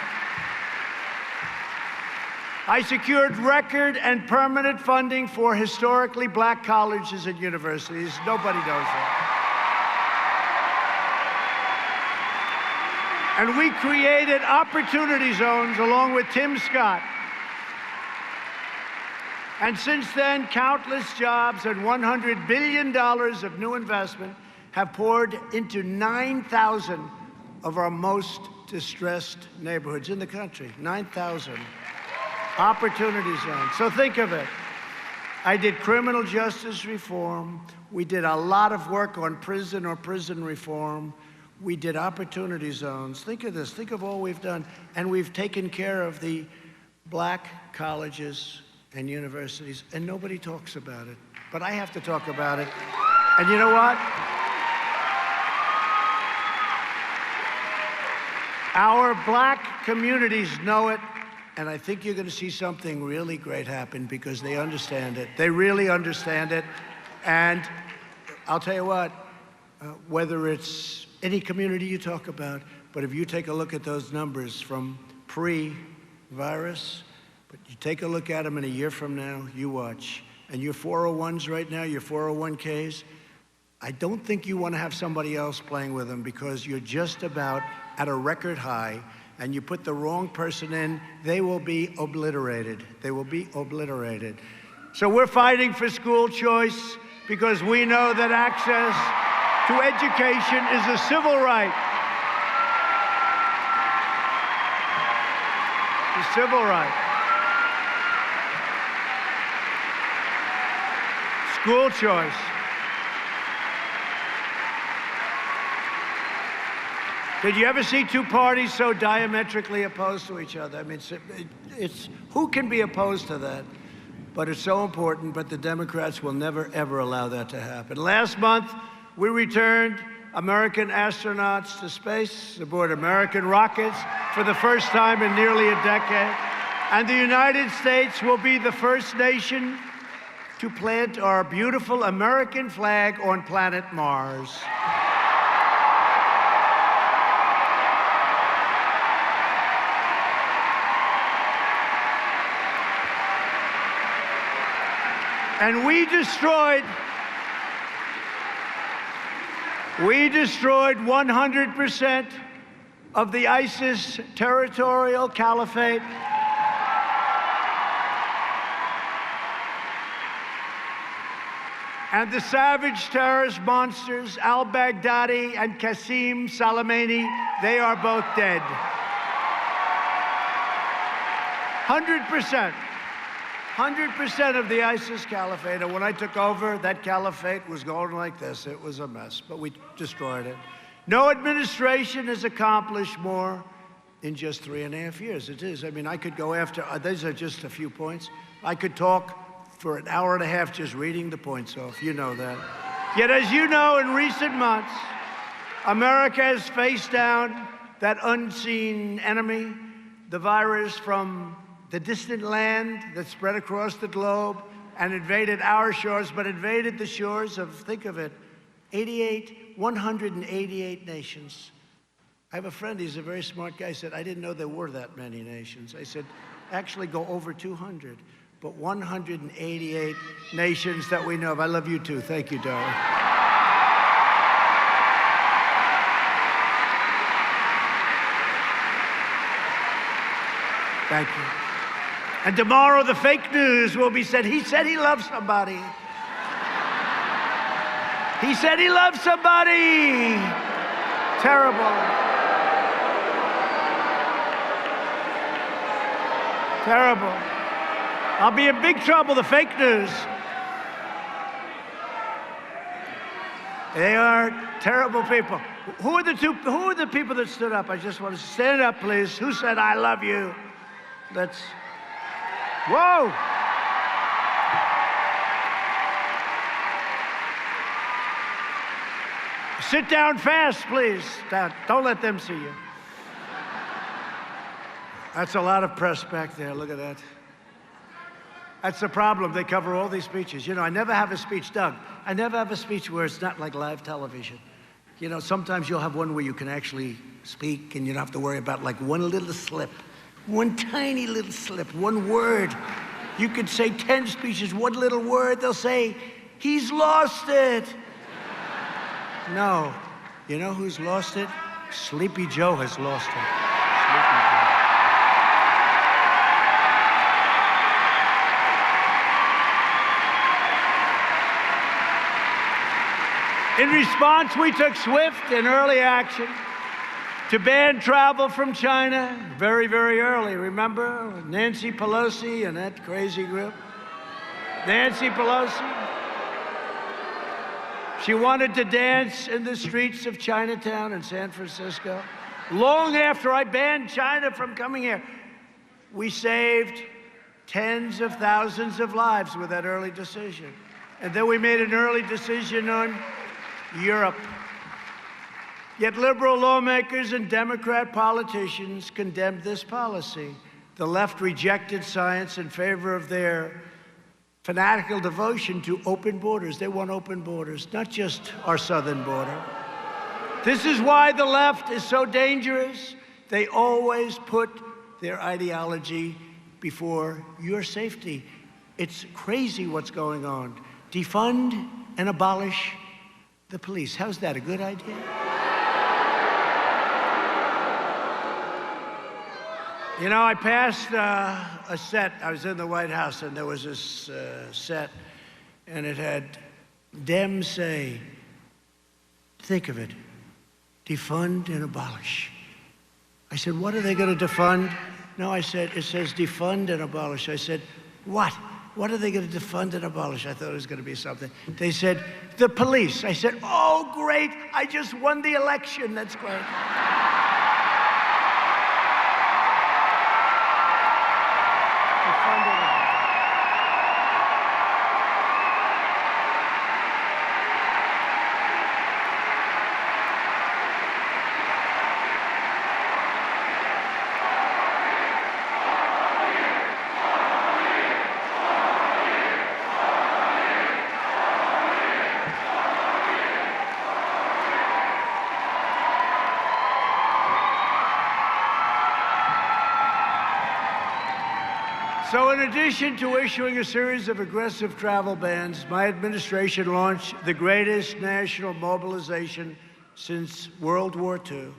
I secured record and permanent funding for historically black colleges and universities. Nobody knows that. And we created opportunity zones along with Tim Scott. And since then, countless jobs and $100 billion of new investment have poured into 9,000 of our most distressed neighborhoods in the country. 9,000 opportunity zones. So think of it. I did criminal justice reform. We did a lot of work on prison or prison reform. We did opportunity zones. Think of this. Think of all we've done. And we've taken care of the black colleges and universities, and nobody talks about it. But I have to talk about it. And you know what? Our black communities know it, and I think you're going to see something really great happen because they understand it. They really understand it. And I'll tell you what, whether it's any community you talk about, but if you take a look at those numbers from pre-virus, but you take a look at them in a year from now, you watch. And your 401s right now, your 401ks, I don't think you want to have somebody else playing with them because you're just about at a record high, and you put the wrong person in, they will be obliterated. They will be obliterated. So we're fighting for school choice because we know that access to education is a civil right. It's a civil right. School choice. Did you ever see two parties so diametrically opposed to each other? I mean, it's who can be opposed to that? But it's so important, but the Democrats will never, ever allow that to happen. Last month, we returned American astronauts to space aboard American rockets for the first time in nearly a decade. And the United States will be the first nation to plant our beautiful American flag on planet Mars. And we destroyed 100% of the ISIS territorial caliphate. And the savage terrorist monsters, al-Baghdadi and Qasem Soleimani, they are both dead. 100%. 100% of the ISIS caliphate, and when I took over, that caliphate was going like this. It was a mess, but we destroyed it. No administration has accomplished more in just 3.5 years. It is. I mean, I could go after, these are just a few points. I could talk for an hour and a half just reading the points off. You know that. Yet, as you know, in recent months, America has faced down that unseen enemy, the virus from the distant land that spread across the globe and invaded our shores, but invaded the shores of, think of it, 188 nations. I have a friend, he's a very smart guy, said, I didn't know there were that many nations. I said, actually go over 200, but 188 nations that we know of. I love you too. Thank you, darling. Thank you. And tomorrow the fake news will be said, he said he loves somebody. He said he loves somebody. Terrible. Terrible. I'll be in big trouble, the fake news. They are terrible people. Who are the people that stood up? I just want to stand up, please. Who said, I love you? Let's, whoa. Sit down fast, please. Don't let them see you. That's a lot of press back there. Look at that. That's the problem. They cover all these speeches. You know, I never have a speech, Doug. I never have a speech where it's not like live television. You know, sometimes you'll have one where you can actually speak and you don't have to worry about like one little slip, one tiny little slip, one word. You could say 10 speeches, one little word, they'll say, he's lost it. No. You know who's lost it? Sleepy Joe has lost it. Sleepy Joe. In response, we took swift and early action to ban travel from China very, very early. Remember Nancy Pelosi and that crazy group? Nancy Pelosi. She wanted to dance in the streets of Chinatown in San Francisco. Long after I banned China from coming here, we saved tens of thousands of lives with that early decision. And then we made an early decision on Europe. Yet liberal lawmakers and Democrat politicians condemned this policy. The left rejected science in favor of their fanatical devotion to open borders. They want open borders, not just our southern border. This is why the left is so dangerous. They always put their ideology before your safety. It's crazy what's going on. Defund and abolish the police. How's that, a good idea? You know, I passed a set. I was in the White House, and there was this set, and it had Dems say, think of it, defund and abolish. I said, what are they going to defund? No, I said, it says defund and abolish. I said, what? What are they going to defund and abolish? I thought it was going to be something. They said, the police. I said, oh, great. I just won the election. That's great. So in addition to issuing a series of aggressive travel bans, my administration launched the greatest national mobilization since World War II.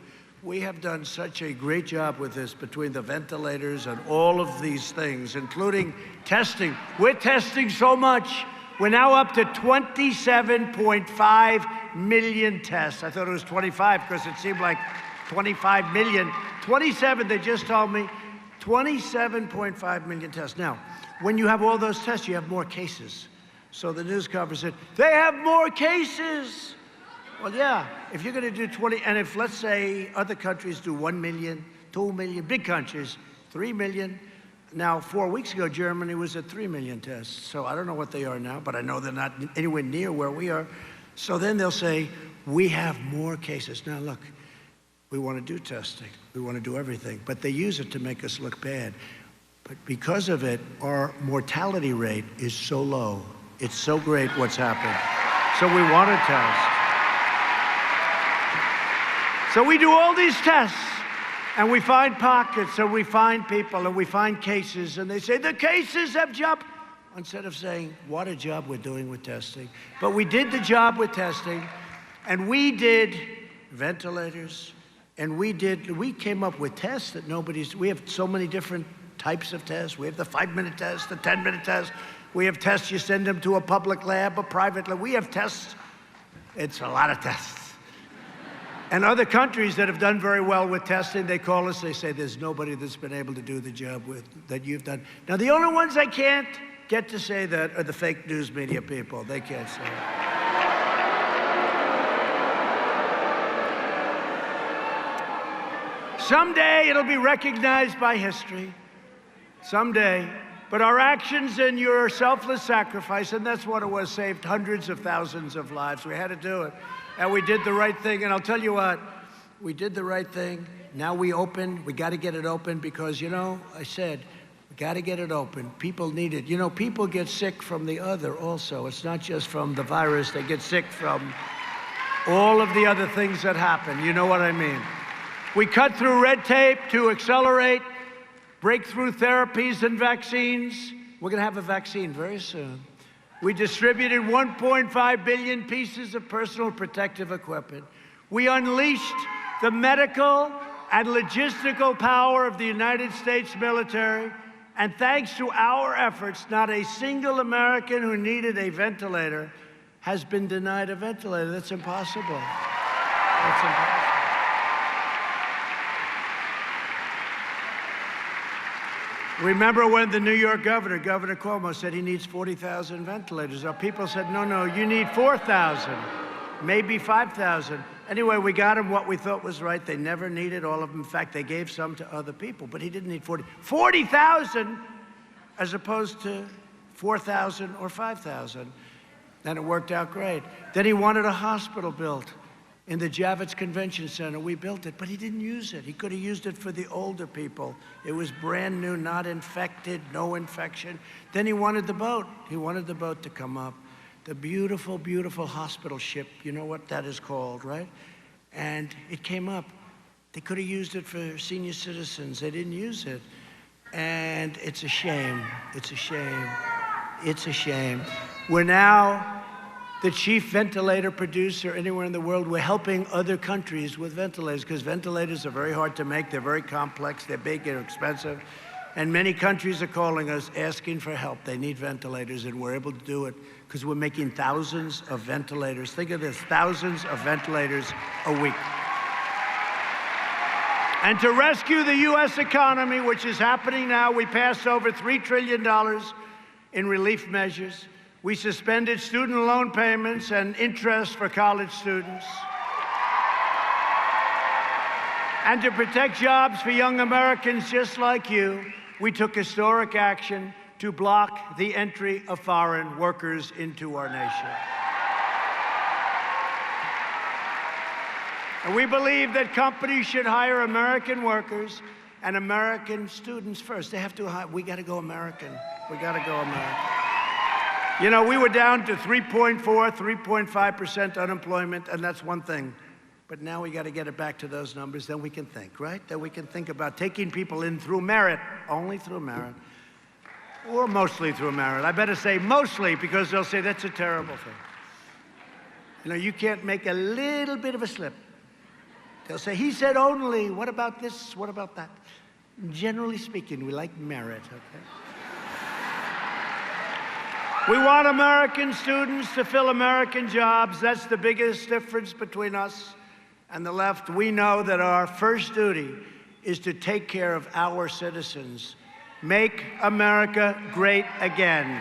We have done such a great job with this, between the ventilators and all of these things, including testing. We're testing so much. We're now up to 27.5 million tests. I thought it was 25 because it seemed like 25 million. 27, they just told me. 27.5 million tests. Now, when you have all those tests, you have more cases. So the news conference said, they have more cases. Well, yeah, if you're going to do 20, and if, let's say, other countries do 1 million, 2 million, big countries, 3 million. Now, 4 weeks ago, Germany was at 3 million tests. So I don't know what they are now, but I know they're not anywhere near where we are. So then they'll say, we have more cases. Now, look. We want to do testing. We want to do everything. But they use it to make us look bad. But because of it, our mortality rate is so low. It's so great what's happened. So we want to test. So we do all these tests, and we find pockets, and we find people, and we find cases, and they say, the cases have jumped. Instead of saying, what a job we're doing with testing. But we did the job with testing, and we did ventilators, and we came up with tests that we have so many different types of tests. We have the 5-minute test, the 10-minute test. We have tests, you send them to a public lab, a private lab. We have tests. It's a lot of tests. And other countries that have done very well with testing, they call us, they say, there's nobody that's been able to do the job that you've done. Now, the only ones I can't get to say that are the fake news media people. They can't say it. Someday it'll be recognized by history. Someday. But our actions and your selfless sacrifice, and that's what it was, saved hundreds of thousands of lives. We had to do it. And we did the right thing. And I'll tell you what, we did the right thing. Now we got to get it open because, I said, we got to get it open. People need it. People get sick from the other also. It's not just from the virus. They get sick from all of the other things that happen. You know what I mean? We cut through red tape to accelerate breakthrough therapies and vaccines. We're going to have a vaccine very soon. We distributed 1.5 billion pieces of personal protective equipment. We unleashed the medical and logistical power of the United States military. And thanks to our efforts, not a single American who needed a ventilator has been denied a ventilator. That's impossible. That's impossible. Remember when the New York governor, Governor Cuomo, said he needs 40,000 ventilators? Our people said, no, you need 4,000, maybe 5,000. Anyway, we got him what we thought was right. They never needed all of them. In fact, they gave some to other people, but he didn't need 40,000 as opposed to 4,000 or 5,000. And it worked out great. Then he wanted a hospital built in the Javits Convention Center. We built it, but he didn't use it. He could have used it for the older people. It was brand new, not infected, no infection. Then he wanted the boat. He wanted the boat to come up. The beautiful, beautiful hospital ship. You know what that is called, right? And it came up. They could have used it for senior citizens. They didn't use it. And it's a shame. It's a shame. It's a shame. We're now the chief ventilator producer anywhere in the world. We're helping other countries with ventilators because ventilators are very hard to make. They're very complex. They're big and expensive. And many countries are calling us asking for help. They need ventilators, and we're able to do it because we're making thousands of ventilators. Think of this, thousands of ventilators a week. And to rescue the U.S. economy, which is happening now, we passed over $3 trillion in relief measures. We suspended student loan payments and interest for college students. And to protect jobs for young Americans just like you, we took historic action to block the entry of foreign workers into our nation. And we believe that companies should hire American workers and American students first. They have to hire. We got to go American. We got to go American. We were down to 3.4, 3.5% unemployment, and that's one thing. But now we got to get it back to those numbers. Then we can think, right? Then we can think about taking people in through merit, only through merit, or mostly through merit. I better say mostly because they'll say that's a terrible thing. You can't make a little bit of a slip. They'll say, he said only. What about this? What about that? Generally speaking, we like merit, okay? We want American students to fill American jobs. That's the biggest difference between us and the left. We know that our first duty is to take care of our citizens. Make America great again.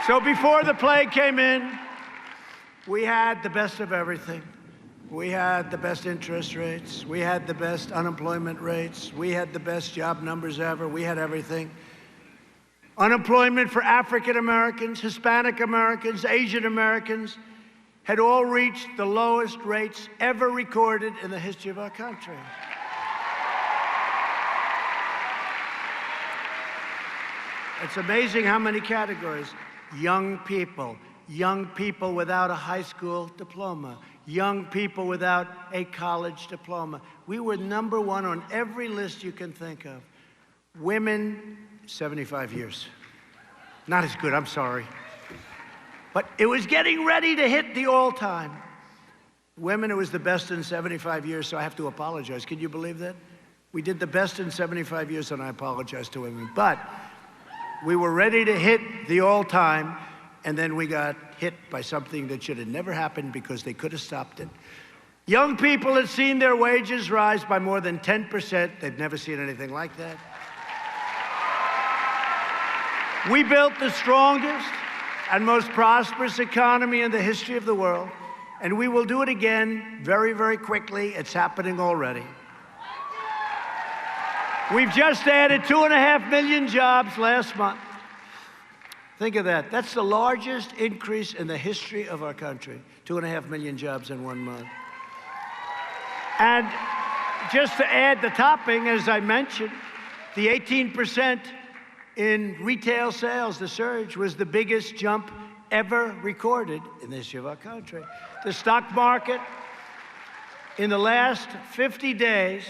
So before the plague came in, we had the best of everything. We had the best interest rates. We had the best unemployment rates. We had the best job numbers ever. We had everything. Unemployment for African Americans, Hispanic Americans, Asian Americans had all reached the lowest rates ever recorded in the history of our country. It's amazing how many categories. Young people without a high school diploma, young people without a college diploma. We were number one on every list you can think of. Women, 75 years. Not as good, I'm sorry. But it was getting ready to hit the all-time. Women, it was the best in 75 years, so I have to apologize. Can you believe that? We did the best in 75 years, and I apologize to women. But we were ready to hit the all-time, and then we got hit by something that should have never happened because they could have stopped it. Young people have seen their wages rise by more than 10%. They've never seen anything like that. We built the strongest and most prosperous economy in the history of the world, and we will do it again very, very quickly. It's happening already. We've just added 2.5 million jobs last month. Think of that. That's the largest increase in the history of our country. 2.5 million jobs in 1 month. And just to add the topping, as I mentioned, the 18% in retail sales, the surge, was the biggest jump ever recorded in the history of our country. The stock market in the last 50 days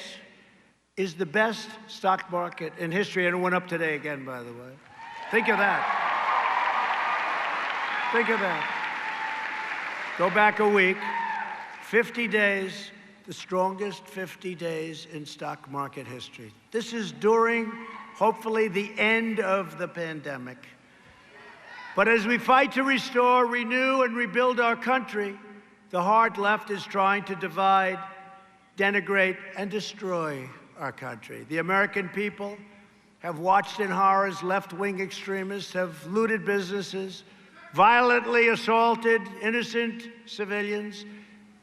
is the best stock market in history, and it went up today again, by the way. Think of that. Think of that. Go back a week, 50 days, the strongest 50 days in stock market history. This is during, hopefully, the end of the pandemic. But as we fight to restore, renew, and rebuild our country, the hard left is trying to divide, denigrate, and destroy our country. The American people have watched in horror as left-wing extremists have looted businesses, violently assaulted innocent civilians,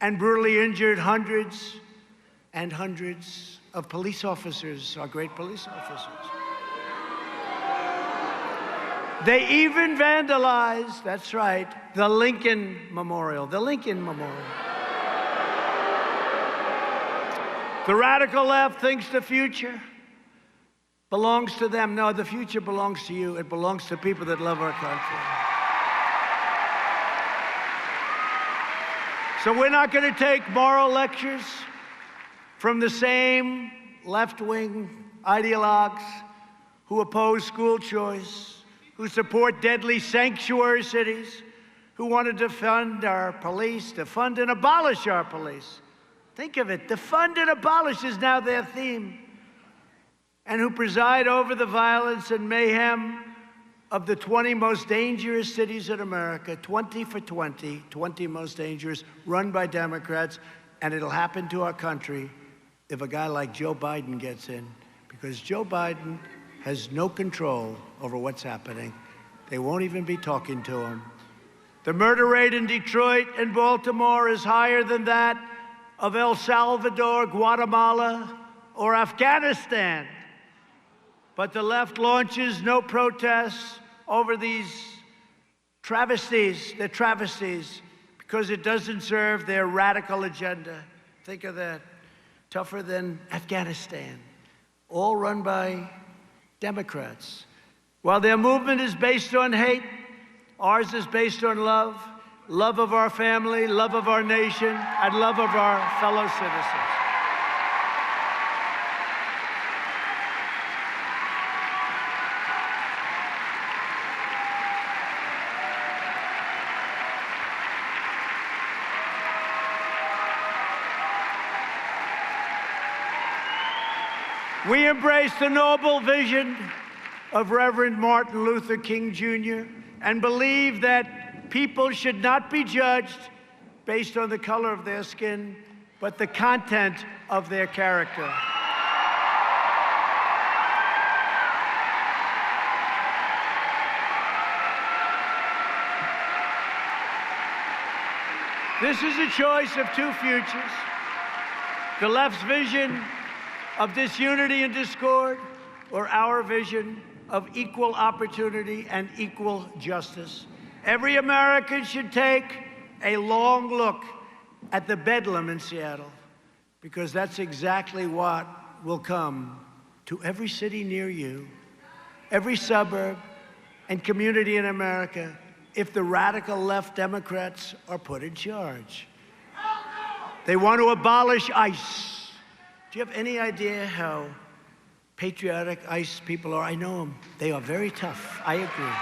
and brutally injured hundreds and hundreds of police officers, our great police officers. They even vandalized, that's right, the Lincoln Memorial, the Lincoln Memorial. The radical left thinks the future belongs to them. No, the future belongs to you. It belongs to people that love our country. So we're not going to take moral lectures from the same left-wing ideologues who oppose school choice, who support deadly sanctuary cities, who want to defund our police, defund and abolish our police. Think of it, defund and abolish is now their theme. And who preside over the violence and mayhem of the 20 most dangerous cities in America, 20 for 20, 20 most dangerous, run by Democrats, and it'll happen to our country if a guy like Joe Biden gets in, because Joe Biden has no control over what's happening. They won't even be talking to him. The murder rate in Detroit and Baltimore is higher than that of El Salvador, Guatemala, or Afghanistan. But the left launches no protests over these travesties. They're travesties because it doesn't serve their radical agenda. Think of that. Tougher than Afghanistan. All run by Democrats. While their movement is based on hate, ours is based on love. Love of our family, love of our nation, and love of our fellow citizens. We embrace the noble vision of Reverend Martin Luther King Jr. and believe that people should not be judged based on the color of their skin, but the content of their character. This is a choice of two futures. The left's vision of disunity and discord, or our vision of equal opportunity and equal justice. Every American should take a long look at the bedlam in Seattle, because that's exactly what will come to every city near you, every suburb and community in America, if the radical left Democrats are put in charge. They want to abolish ICE. Do you have any idea how patriotic ICE people are? I know them. They are very tough. I agree.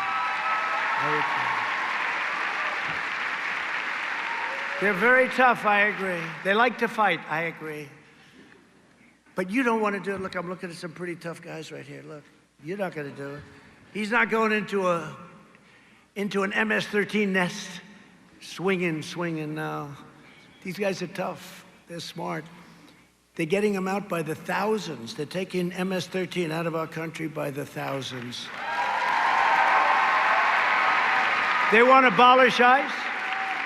They're very tough, I agree. They like to fight, I agree. But you don't want to do it. Look, I'm looking at some pretty tough guys right here. Look, you're not going to do it. He's not going into an MS-13 nest, swinging now. These guys are tough. They're smart. They're getting them out by the thousands. They're taking MS-13 out of our country by the thousands. They want to abolish ICE,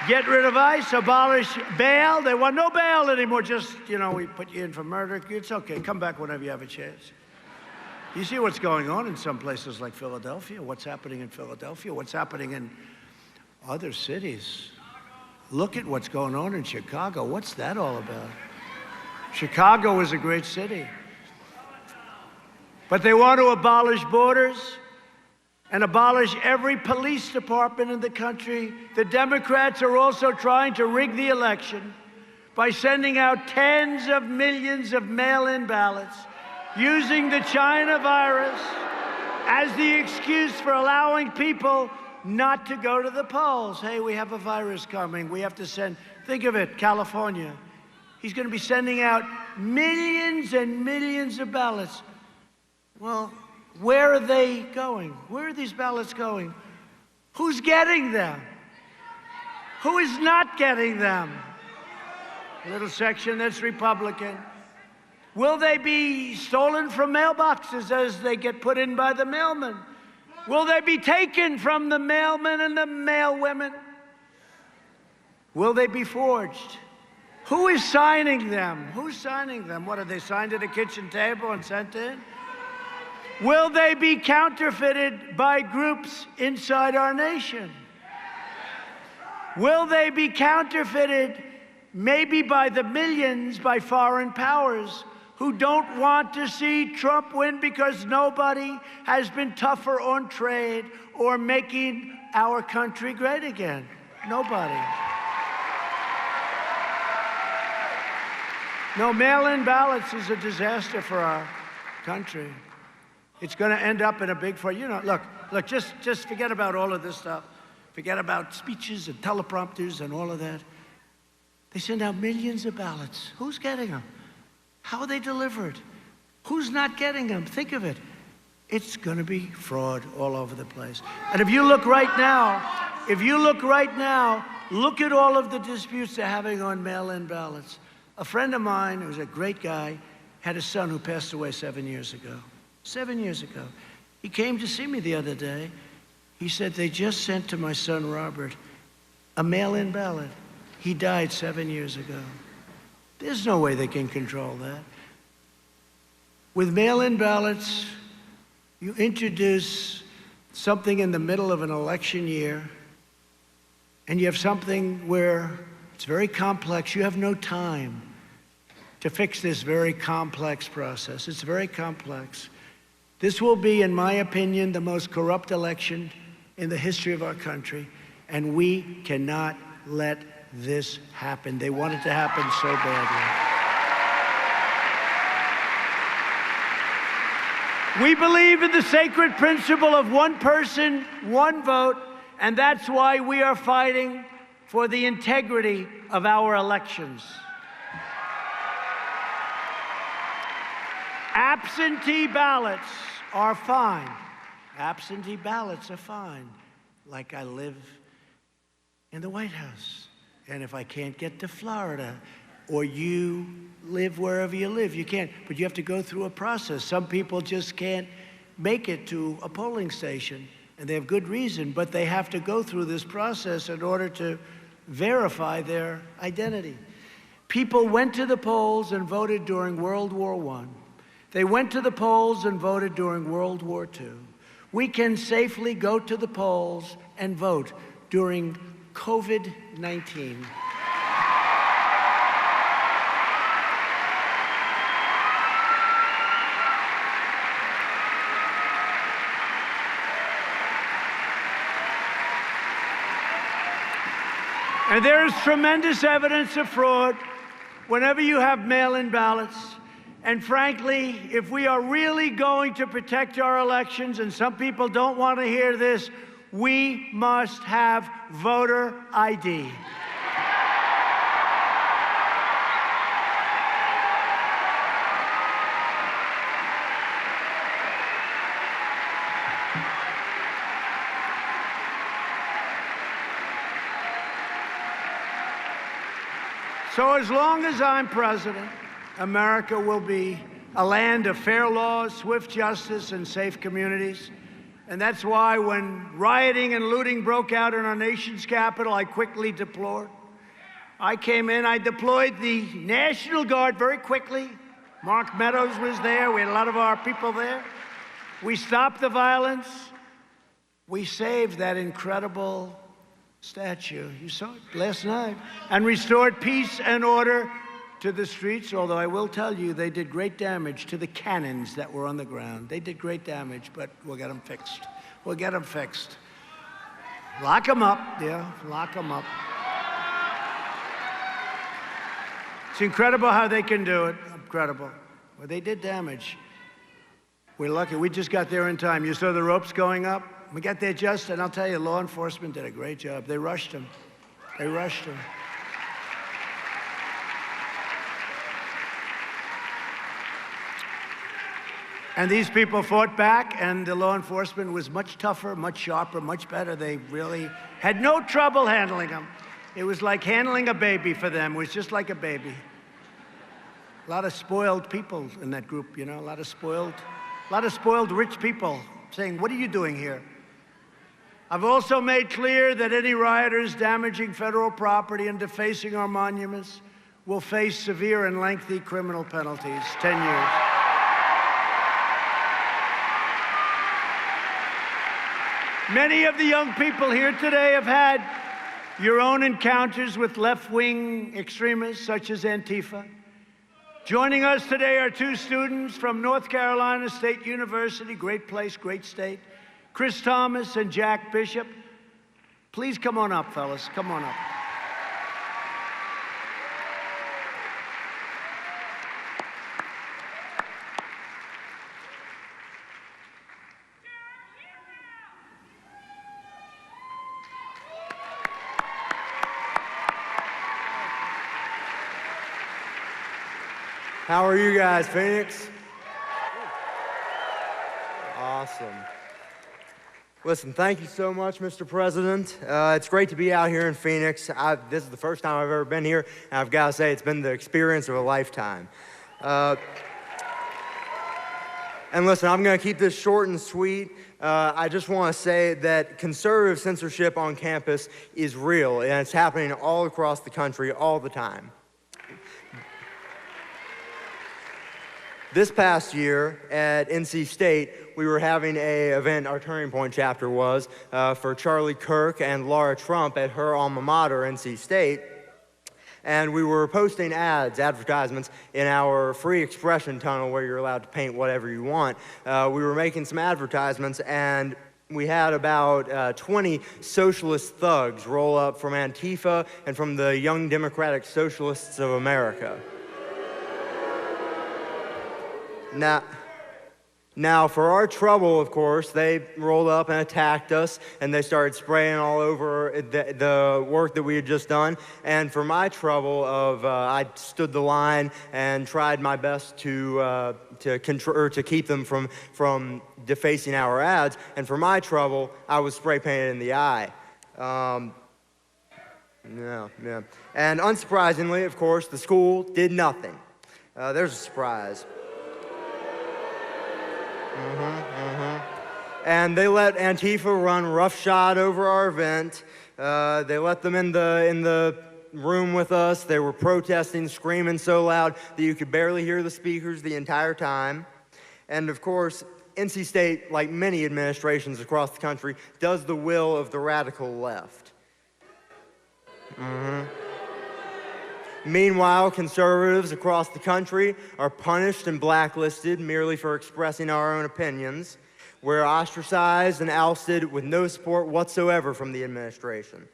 get rid of ICE, abolish bail. They want no bail anymore. Just, we put you in for murder. It's okay. Come back whenever you have a chance. You see what's going on in some places like Philadelphia, what's happening in Philadelphia, what's happening in other cities. Look at what's going on in Chicago. What's that all about? Chicago is a great city. But they want to abolish borders and abolish every police department in the country. The Democrats are also trying to rig the election by sending out tens of millions of mail-in ballots, using the China virus as the excuse for allowing people not to go to the polls. Hey, we have a virus coming. We have to send, think of it, California. He's going to be sending out millions and millions of ballots. Well, where are they going? Where are these ballots going? Who's getting them? Who is not getting them? A little section that's Republican. Will they be stolen from mailboxes as they get put in by the mailman? Will they be taken from the mailmen and the mailwomen? Will they be forged? Who is signing them? Who's signing them? What, are they signed at a kitchen table and sent in? Will they be counterfeited by groups inside our nation? Will they be counterfeited maybe by the millions by foreign powers who don't want to see Trump win because nobody has been tougher on trade or making our country great again? Nobody. No, mail-in ballots is a disaster for our country. It's going to end up in a big look, just forget about all of this stuff. Forget about speeches and teleprompters and all of that. They send out millions of ballots. Who's getting them? How are they delivered? Who's not getting them? Think of it. It's going to be fraud all over the place. And if you look right now, look at all of the disputes they're having on mail-in ballots. A friend of mine, who's a great guy, had a son who passed away 7 years ago. 7 years ago. He came to see me the other day. He said, they just sent to my son, Robert, a mail-in ballot. He died 7 years ago. There's no way they can control that. With mail-in ballots, you introduce something in the middle of an election year, and you have something where it's very complex. You have no time to fix this very complex process. It's very complex. This will be, in my opinion, the most corrupt election in the history of our country, and we cannot let this happen. They want it to happen so badly. We believe in the sacred principle of one person, one vote, and that's why we are fighting for the integrity of our elections. Absentee ballots are fine. Absentee ballots are fine. Like I live in the White House, and if I can't get to Florida, or you live wherever you live, you can't. But you have to go through a process. Some people just can't make it to a polling station, and they have good reason, but they have to go through this process in order to verify their identity. People went to the polls and voted during World War I. They went to the polls and voted during World War II. We can safely go to the polls and vote during COVID-19. And there is tremendous evidence of fraud whenever you have mail-in ballots. And frankly, if we are really going to protect our elections, and some people don't want to hear this, we must have voter ID. So as long as I'm president, America will be a land of fair laws, swift justice, and safe communities. And that's why when rioting and looting broke out in our nation's capital, I quickly deployed. I came in, I deployed the National Guard very quickly. Mark Meadows was there. We had a lot of our people there. We stopped the violence. We saved that incredible statue. You saw it last night. And restored peace and order to the streets, although I will tell you they did great damage to the cannons that were on the ground. They did great damage, but we'll get them fixed. We'll get them fixed. Lock them up, yeah, lock them up. It's incredible how they can do it, incredible. Well, they did damage. We're lucky, we just got there in time. You saw the ropes going up? We got there just, and I'll tell you, law enforcement did a great job. They rushed him. They rushed him. And these people fought back, and the law enforcement was much tougher, much sharper, much better. They really had no trouble handling them. It was like handling a baby for them. It was just like a baby. A lot of spoiled people in that group, you know, a lot of spoiled rich people saying, "What are you doing here?" I've also made clear that any rioters damaging federal property and defacing our monuments will face severe and lengthy criminal penalties, 10 years. Many of the young people here today have had your own encounters with left-wing extremists such as Antifa. Joining us today are two students from North Carolina State University, great place, great state, Chris Thomas and Jack Bishop. Please come on up, fellas, come on up. How are you guys, Phoenix? Awesome. Listen, thank you so much, Mr. President. It's great to be out here in Phoenix. This is the first time I've ever been here, and I've got to say it's been the experience of a lifetime. And listen, I'm going to keep this short and sweet. I just want to say that conservative censorship on campus is real, and it's happening all across the country all the time. This past year at NC State, we were having an event, our Turning Point chapter was, for Charlie Kirk and Laura Trump at her alma mater, NC State. And we were posting advertisements in our free expression tunnel where you're allowed to paint whatever you want. We were making some advertisements, and we had about 20 socialist thugs roll up from Antifa and from the Young Democratic Socialists of America. Now, for our trouble, of course, they rolled up and attacked us, and they started spraying all over the work that we had just done. And for my trouble, I stood the line and tried my best to keep them from defacing our ads. And for my trouble, I was spray painted in the eye. Yeah. And unsurprisingly, of course, the school did nothing. There's a surprise. And they let Antifa run roughshod over our event. They let them in the room with us. They were protesting, screaming so loud that you could barely hear the speakers the entire time. And of course, NC State, like many administrations across the country, does the will of the radical left. Meanwhile, conservatives across the country are punished and blacklisted merely for expressing our own opinions. We're ostracized and ousted with no support whatsoever from the administration.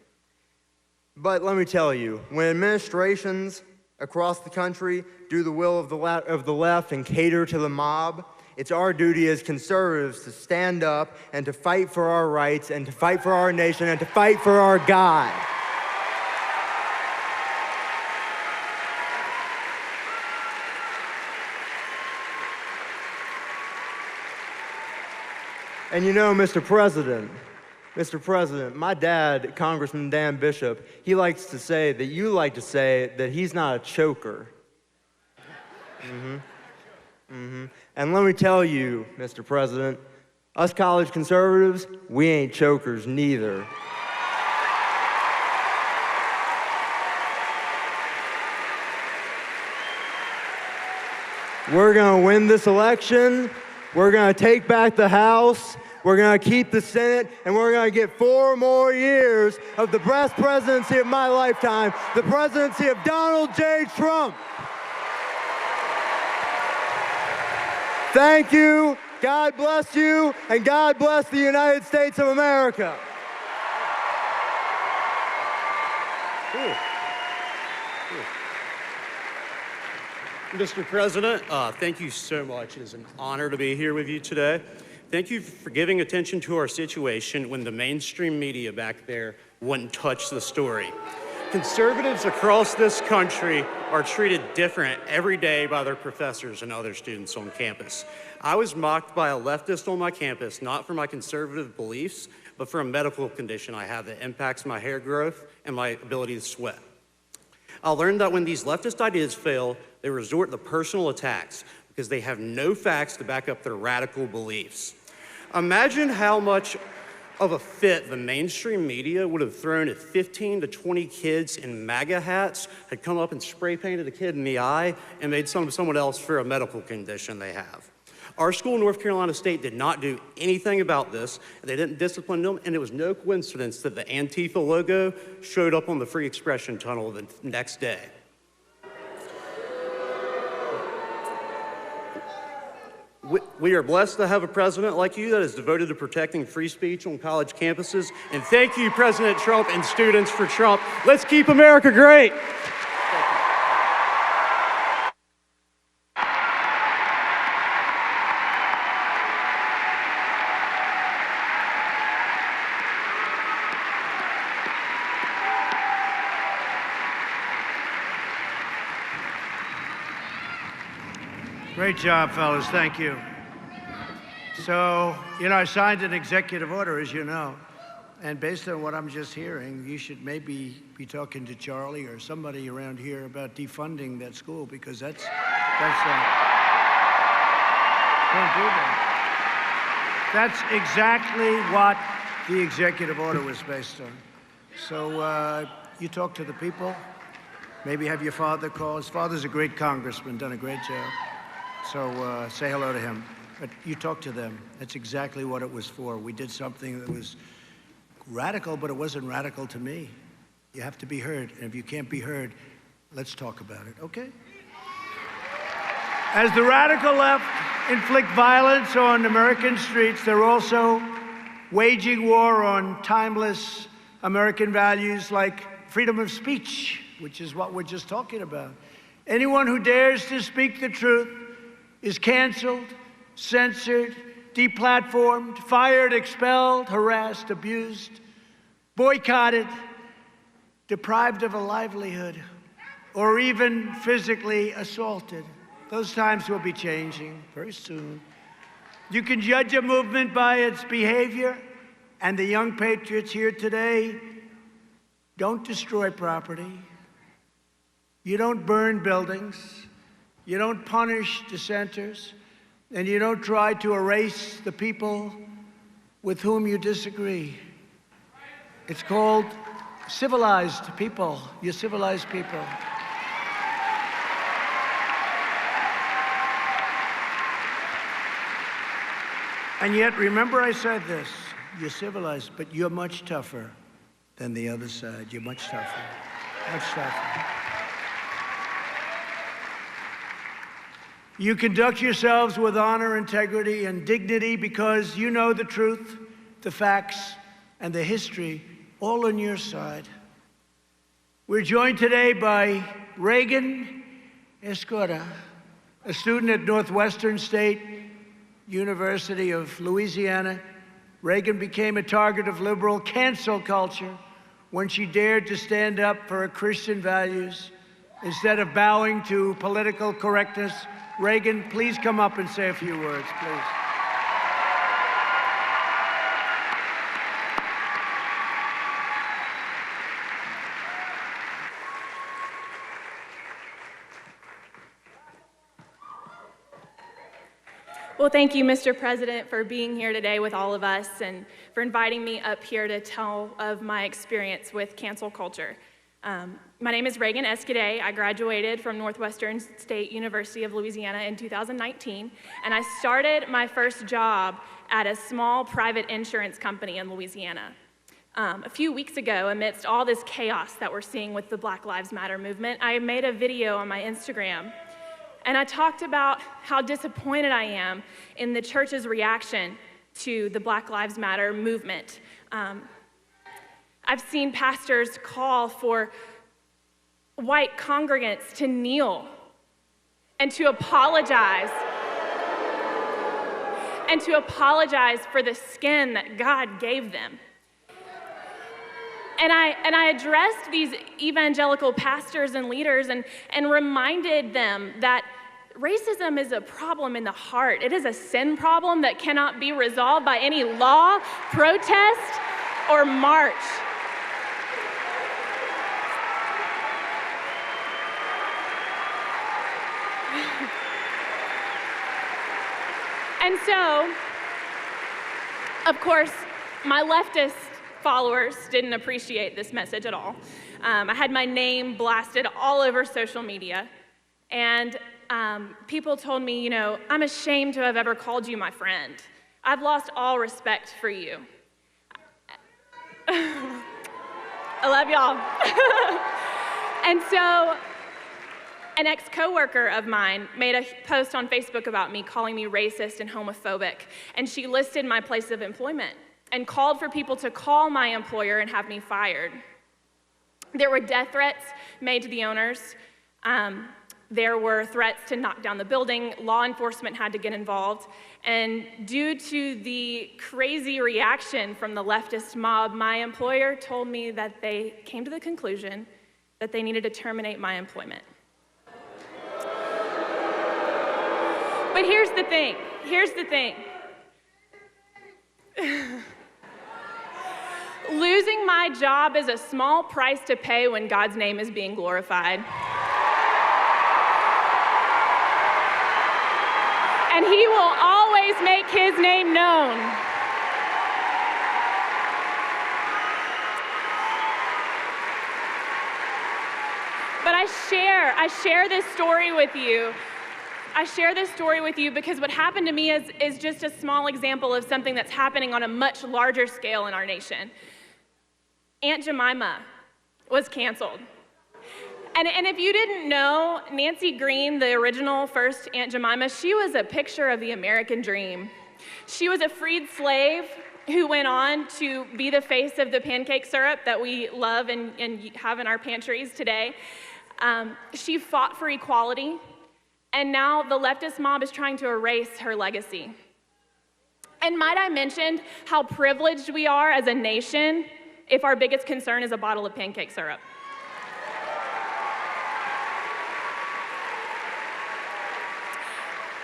But let me tell you, when administrations across the country do the will of the left and cater to the mob, it's our duty as conservatives to stand up and to fight for our rights and to fight for our nation and to fight for our God. And you know, Mr. President, Mr. President, my dad, Congressman Dan Bishop, he likes to say that you like to say that he's not a choker. And let me tell you, Mr. President, us college conservatives, we ain't chokers neither. We're gonna win this election. We're gonna take back the House. We're gonna keep the Senate, and we're gonna get 4 more years of the best presidency of my lifetime, the presidency of Donald J. Trump. Thank you, God bless you, and God bless the United States of America. Mr. President, thank you so much. It is an honor to be here with you today. Thank you for giving attention to our situation when the mainstream media back there wouldn't touch the story. Conservatives across this country are treated different every day by their professors and other students on campus. I was mocked by a leftist on my campus, not for my conservative beliefs, but for a medical condition I have that impacts my hair growth and my ability to sweat. I learned that when these leftist ideas fail, they resort to personal attacks because they have no facts to back up their radical beliefs. Imagine how much of a fit the mainstream media would have thrown if 15 to 20 kids in MAGA hats had come up and spray painted a kid in the eye and made someone else for a medical condition they have. Our school, North Carolina State, did not do anything about this. They didn't discipline them, and it was no coincidence that the Antifa logo showed up on the Free Expression Tunnel the next day. We are blessed to have a president like you that is devoted to protecting free speech on college campuses. And thank you, President Trump and Students for Trump. Let's keep America great. Great job, fellas. Thank you. So, I signed an executive order, as you know, and based on what I'm just hearing, you should maybe be talking to Charlie or somebody around here about defunding that school, because that's can't do that. That's exactly what the executive order was based on. So you talk to the people, maybe have your father call. His father's a great congressman, done a great job. So say hello to him. But you talk to them. That's exactly what it was for. We did something that was radical, but it wasn't radical to me. You have to be heard. And if you can't be heard, let's talk about it, okay? As the radical left inflict violence on American streets, they're also waging war on timeless American values like freedom of speech, which is what we're just talking about. Anyone who dares to speak the truth is canceled, censored, deplatformed, fired, expelled, harassed, abused, boycotted, deprived of a livelihood, or even physically assaulted. Those times will be changing very soon. You can judge a movement by its behavior, and the young patriots here today don't destroy property. You don't burn buildings. You don't punish dissenters, and you don't try to erase the people with whom you disagree. It's called civilized people. You're civilized people. And yet, remember I said this, you're civilized, but you're much tougher than the other side. You're much tougher, much tougher. You conduct yourselves with honor, integrity, and dignity because you know the truth, the facts, and the history all on your side. We're joined today by Reagan Escoda, a student at Northwestern State University of Louisiana. Reagan became a target of liberal cancel culture when she dared to stand up for her Christian values instead of bowing to political correctness. Reagan, please come up and say a few words, please. Well, thank you, Mr. President, for being here today with all of us and for inviting me up here to tell of my experience with cancel culture. My name is Reagan Escaday. I graduated from Northwestern State University of Louisiana in 2019, and I started my first job at a small private insurance company in Louisiana. A few weeks ago, amidst all this chaos that we're seeing with the Black Lives Matter movement, I made a video on my Instagram, and I talked about how disappointed I am in the church's reaction to the Black Lives Matter movement. I've seen pastors call for white congregants to kneel and to apologize for the skin that God gave them. And I addressed these evangelical pastors and leaders and reminded them that racism is a problem in the heart. It is a sin problem that cannot be resolved by any law, protest, or march. And so, of course, my leftist followers didn't appreciate this message at all. I had my name blasted all over social media, and people told me, you know, I'm ashamed to have ever called you my friend. I've lost all respect for you. I love y'all. And so, an ex-coworker of mine made a post on Facebook about me, calling me racist and homophobic, and she listed my place of employment and called for people to call my employer and have me fired. There were death threats made to the owners. There were threats to knock down the building. Law enforcement had to get involved. And due to the crazy reaction from the leftist mob, my employer told me that they came to the conclusion that they needed to terminate my employment. But here's the thing. Losing my job is a small price to pay when God's name is being glorified. And He will always make His name known. But I share this story with you. I share this story with you because what happened to me is just a small example of something that's happening on a much larger scale in our nation. Aunt Jemima was canceled. And if you didn't know, Nancy Green, the original first Aunt Jemima, she was a picture of the American dream. She was a freed slave who went on to be the face of the pancake syrup that we love and have in our pantries today. She fought for equality, and now the leftist mob is trying to erase her legacy. And might I mention how privileged we are as a nation if our biggest concern is a bottle of pancake syrup?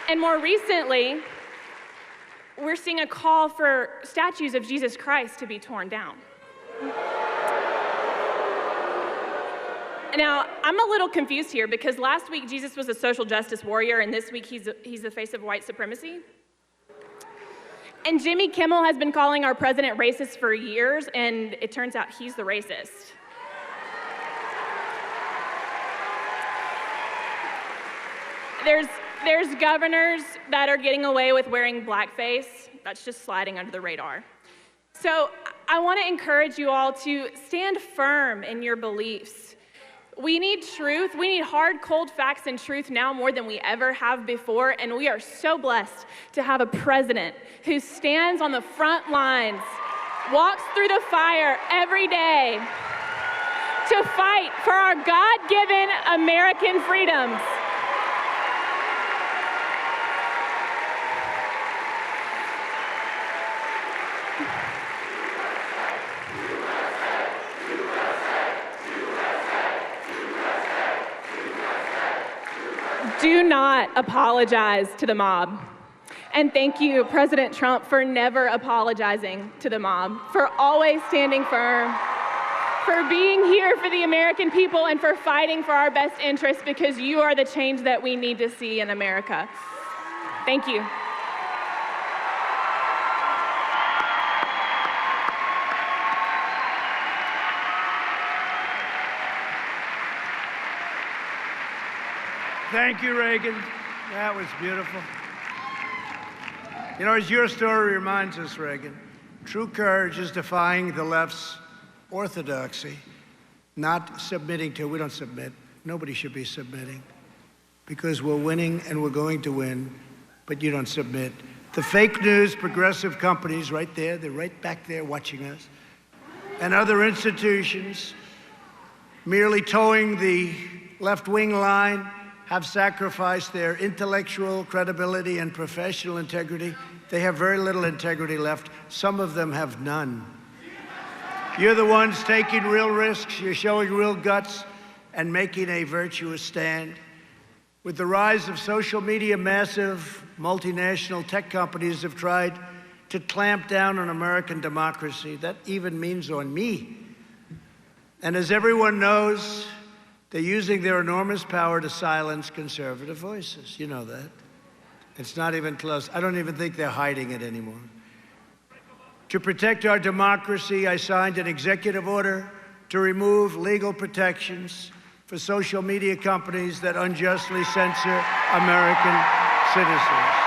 And more recently, we're seeing a call for statues of Jesus Christ to be torn down. Now, I'm a little confused here because last week Jesus was a social justice warrior, and this week he's the face of white supremacy. And Jimmy Kimmel has been calling our president racist for years, and it turns out he's the racist. There's governors that are getting away with wearing blackface. That's just sliding under the radar. So I want to encourage you all to stand firm in your beliefs. We need truth. We need hard, cold facts and truth now more than we ever have before, and we are so blessed to have a president who stands on the front lines, walks through the fire every day to fight for our God-given American freedoms. Do not apologize to the mob. And thank you, President Trump, for never apologizing to the mob, for always standing firm, for being here for the American people, and for fighting for our best interests, because you are the change that we need to see in America. Thank you. Thank you, Reagan. That was beautiful. You know, as your story reminds us, Reagan, true courage is defying the left's orthodoxy, not submitting to. We don't submit. Nobody should be submitting because we're winning and we're going to win, but you don't submit. The fake news progressive companies right there, they're right back there watching us, and other institutions merely towing the left-wing line have sacrificed their intellectual credibility and professional integrity. They have very little integrity left. Some of them have none. You're the ones taking real risks. You're showing real guts and making a virtuous stand. With the rise of social media, massive multinational tech companies have tried to clamp down on American democracy. That even means on me. And as everyone knows, they're using their enormous power to silence conservative voices. You know that. It's not even close. I don't even think they're hiding it anymore. To protect our democracy, I signed an executive order to remove legal protections for social media companies that unjustly censor American citizens.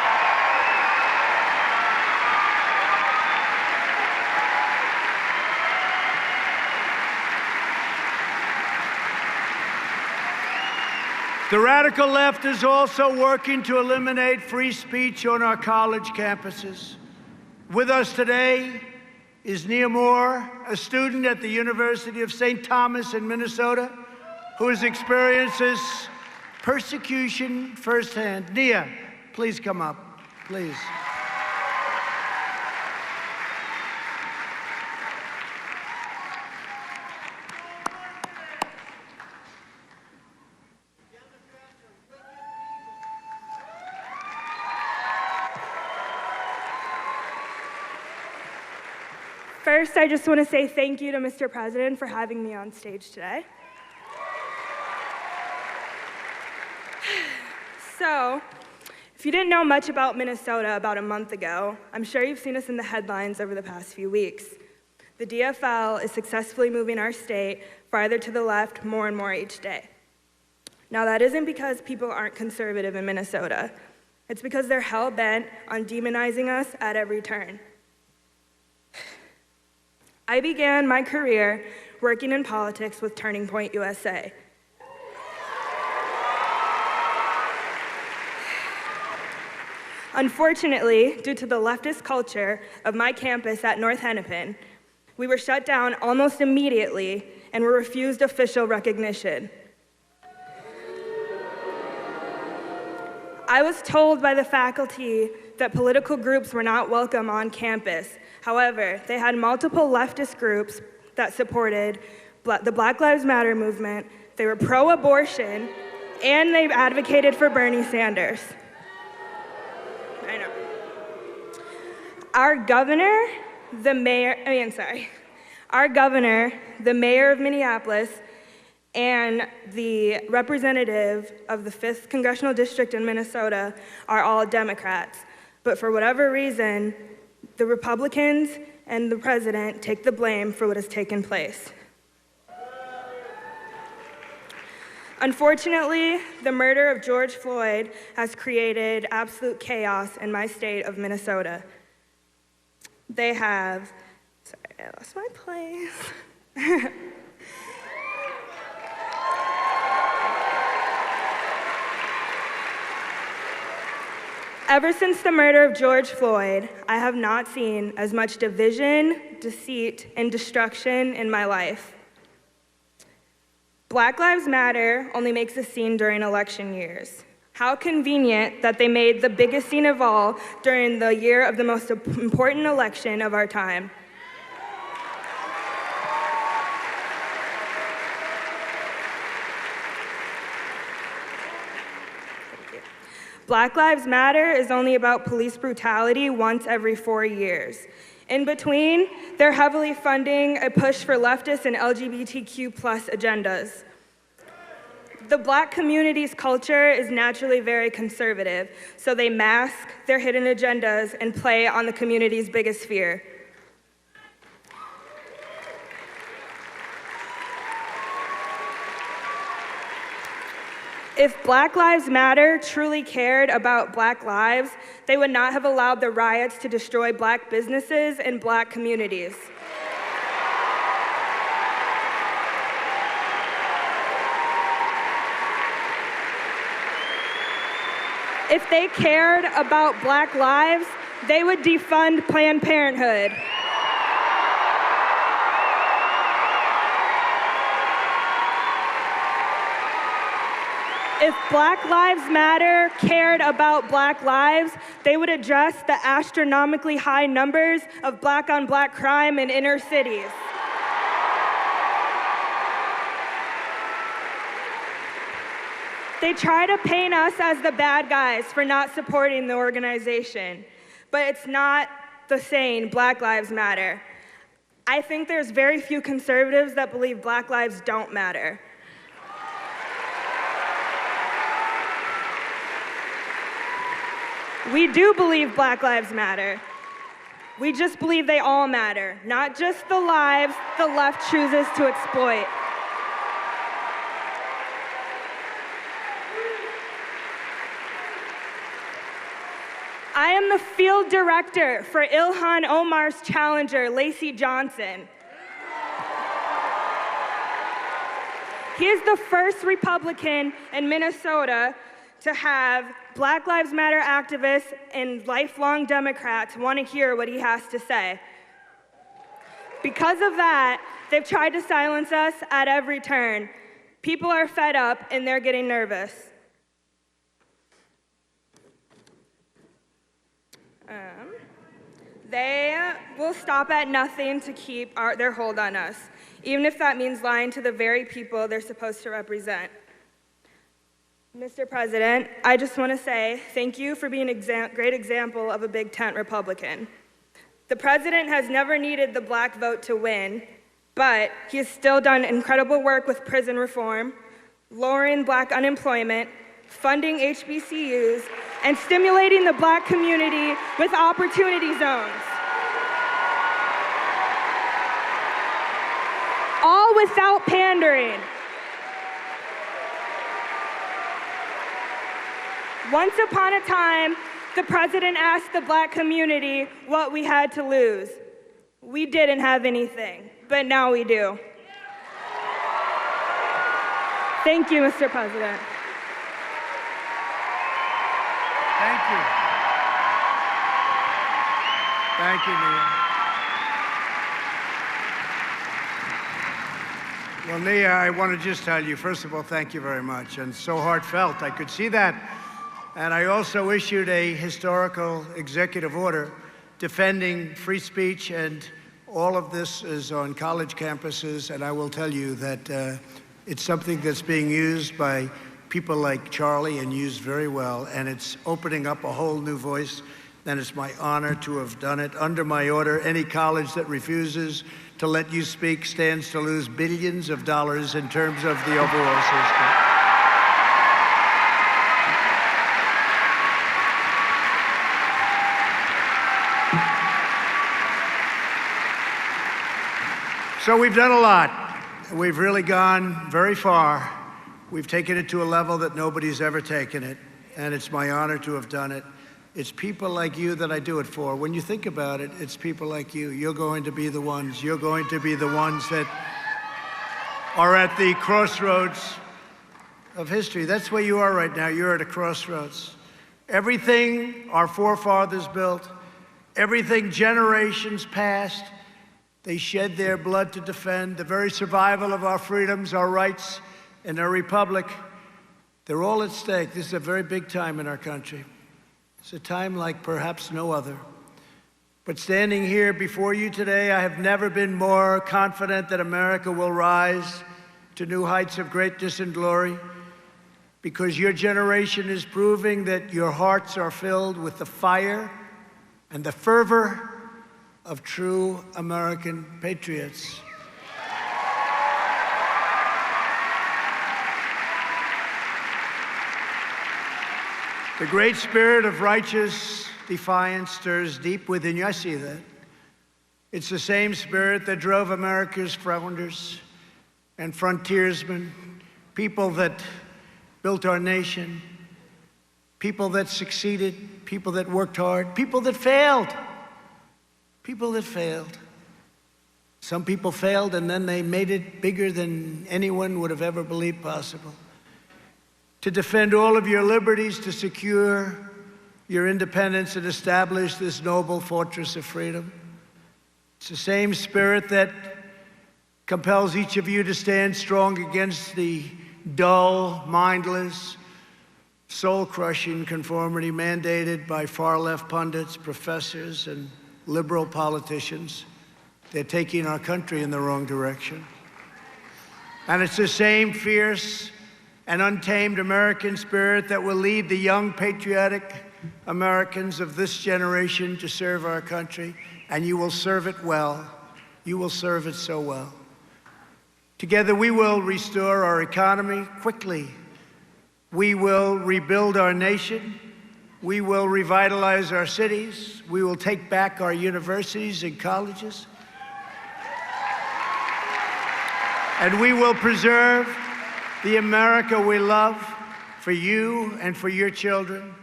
The radical left is also working to eliminate free speech on our college campuses. With us today is Nia Moore, a student at the University of St. Thomas in Minnesota, who has experienced this persecution firsthand. Nia, please come up, please. First, I just want to say thank you to Mr. President for having me on stage today. So, if you didn't know much about Minnesota about a month ago, I'm sure you've seen us in the headlines over the past few weeks. The DFL is successfully moving our state farther to the left more and more each day. Now, that isn't because people aren't conservative in Minnesota. It's because they're hell-bent on demonizing us at every turn. I began my career working in politics with Turning Point USA. Unfortunately, due to the leftist culture of my campus at North Hennepin, we were shut down almost immediately and were refused official recognition. I was told by the faculty that political groups were not welcome on campus. However, they had multiple leftist groups that supported the Black Lives Matter movement, they were pro-abortion, and they advocated for Bernie Sanders. I know. Our governor, the mayor of Minneapolis, and the representative of the 5th Congressional District in Minnesota are all Democrats. But for whatever reason, the Republicans and the president take the blame for what has taken place. Unfortunately, the murder of George Floyd has created absolute chaos in my state of Minnesota. They have, sorry, I lost my place. Ever since the murder of George Floyd, I have not seen as much division, deceit, and destruction in my life. Black Lives Matter only makes a scene during election years. How convenient that they made the biggest scene of all during the year of the most important election of our time. Black Lives Matter is only about police brutality once every 4 years. In between, they're heavily funding a push for leftist and LGBTQ+ agendas. The Black community's culture is naturally very conservative, so they mask their hidden agendas and play on the community's biggest fear. If Black Lives Matter truly cared about Black lives, they would not have allowed the riots to destroy Black businesses and Black communities. If they cared about Black lives, they would defund Planned Parenthood. If Black Lives Matter cared about Black lives, they would address the astronomically high numbers of Black-on-Black crime in inner cities. They try to paint us as the bad guys for not supporting the organization, but it's not the saying, Black Lives Matter. I think there's very few conservatives that believe Black lives don't matter. We do believe Black lives matter. We just believe they all matter, not just the lives the left chooses to exploit. I am the field director for Ilhan Omar's challenger, Lacey Johnson. He is the first Republican in Minnesota to have Black Lives Matter activists and lifelong Democrats want to hear what he has to say. Because of that, they've tried to silence us at every turn. People are fed up and they're getting nervous. They will stop at nothing to keep their hold on us, even if that means lying to the very people they're supposed to represent. Mr. President, I just want to say thank you for being a great example of a big tent Republican. The president has never needed the Black vote to win, but he has still done incredible work with prison reform, lowering Black unemployment, funding HBCUs, and stimulating the Black community with opportunity zones. All without pandering. Once upon a time, the president asked the Black community what we had to lose. We didn't have anything, but now we do. Thank you, Mr. President. Thank you. Thank you, Nia. Well, Nia, I want to just tell you, first of all, thank you very much. And so heartfelt, I could see that. And I also issued a historical executive order defending free speech, and all of this is on college campuses. And I will tell you that it's something that's being used by people like Charlie and used very well, and it's opening up a whole new voice. And it's my honor to have done it. Under my order, any college that refuses to let you speak stands to lose billions of dollars in terms of the overall system. So we've done a lot. We've really gone very far. We've taken it to a level that nobody's ever taken it, and it's my honor to have done it. It's people like you that I do it for. When you think about it, it's people like you. You're going to be the ones. You're going to be the ones that are at the crossroads of history. That's where you are right now. You're at a crossroads. Everything our forefathers built, everything generations past, they shed their blood to defend. The very survival of our freedoms, our rights, and our republic, they're all at stake. This is a very big time in our country. It's a time like perhaps no other. But standing here before you today, I have never been more confident that America will rise to new heights of greatness and glory, because your generation is proving that your hearts are filled with the fire and the fervor of true American patriots. The great spirit of righteous defiance stirs deep within you. I see that. It's the same spirit that drove America's founders and frontiersmen, people that built our nation, people that succeeded, people that worked hard, people that failed. People that failed. Some people failed and then they made it bigger than anyone would have ever believed possible. To defend all of your liberties, to secure your independence and establish this noble fortress of freedom. It's the same spirit that compels each of you to stand strong against the dull, mindless, soul-crushing conformity mandated by far-left pundits, professors, and liberal politicians. They're taking our country in the wrong direction. And it's the same fierce and untamed American spirit that will lead the young, patriotic Americans of this generation to serve our country, and you will serve it well. You will serve it so well. Together, we will restore our economy quickly. We will rebuild our nation. We will revitalize our cities. We will take back our universities and colleges. And we will preserve the America we love for you and for your children.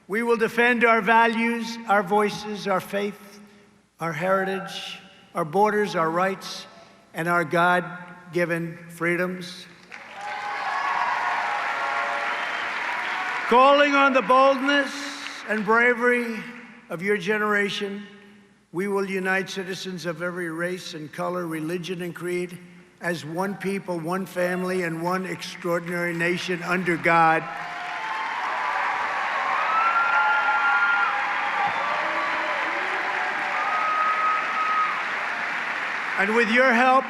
We will defend our values, our voices, our faith, our heritage, our borders, our rights, and our God-given freedoms. Calling on the boldness and bravery of your generation, we will unite citizens of every race and color, religion and creed as one people, one family, and one extraordinary nation under God. And with your help,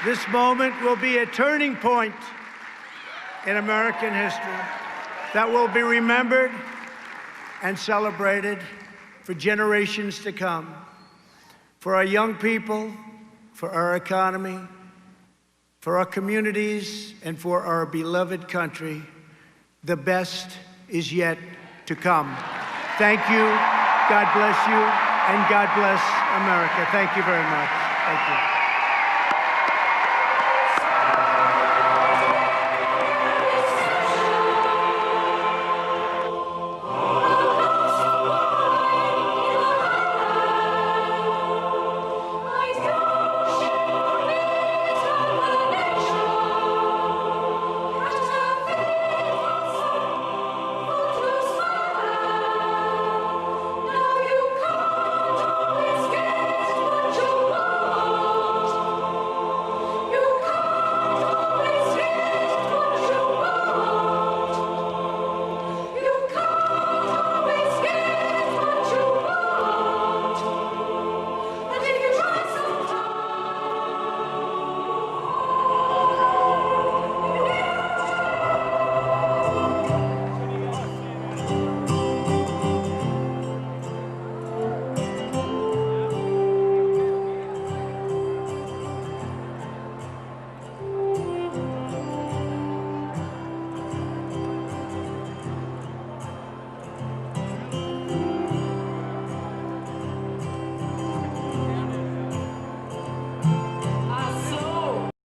this moment will be a turning point in American history that will be remembered and celebrated for generations to come. For our young people, for our economy, for our communities, and for our beloved country, the best is yet to come. Thank you, God bless you, and God bless America. Thank you very much. Thank you.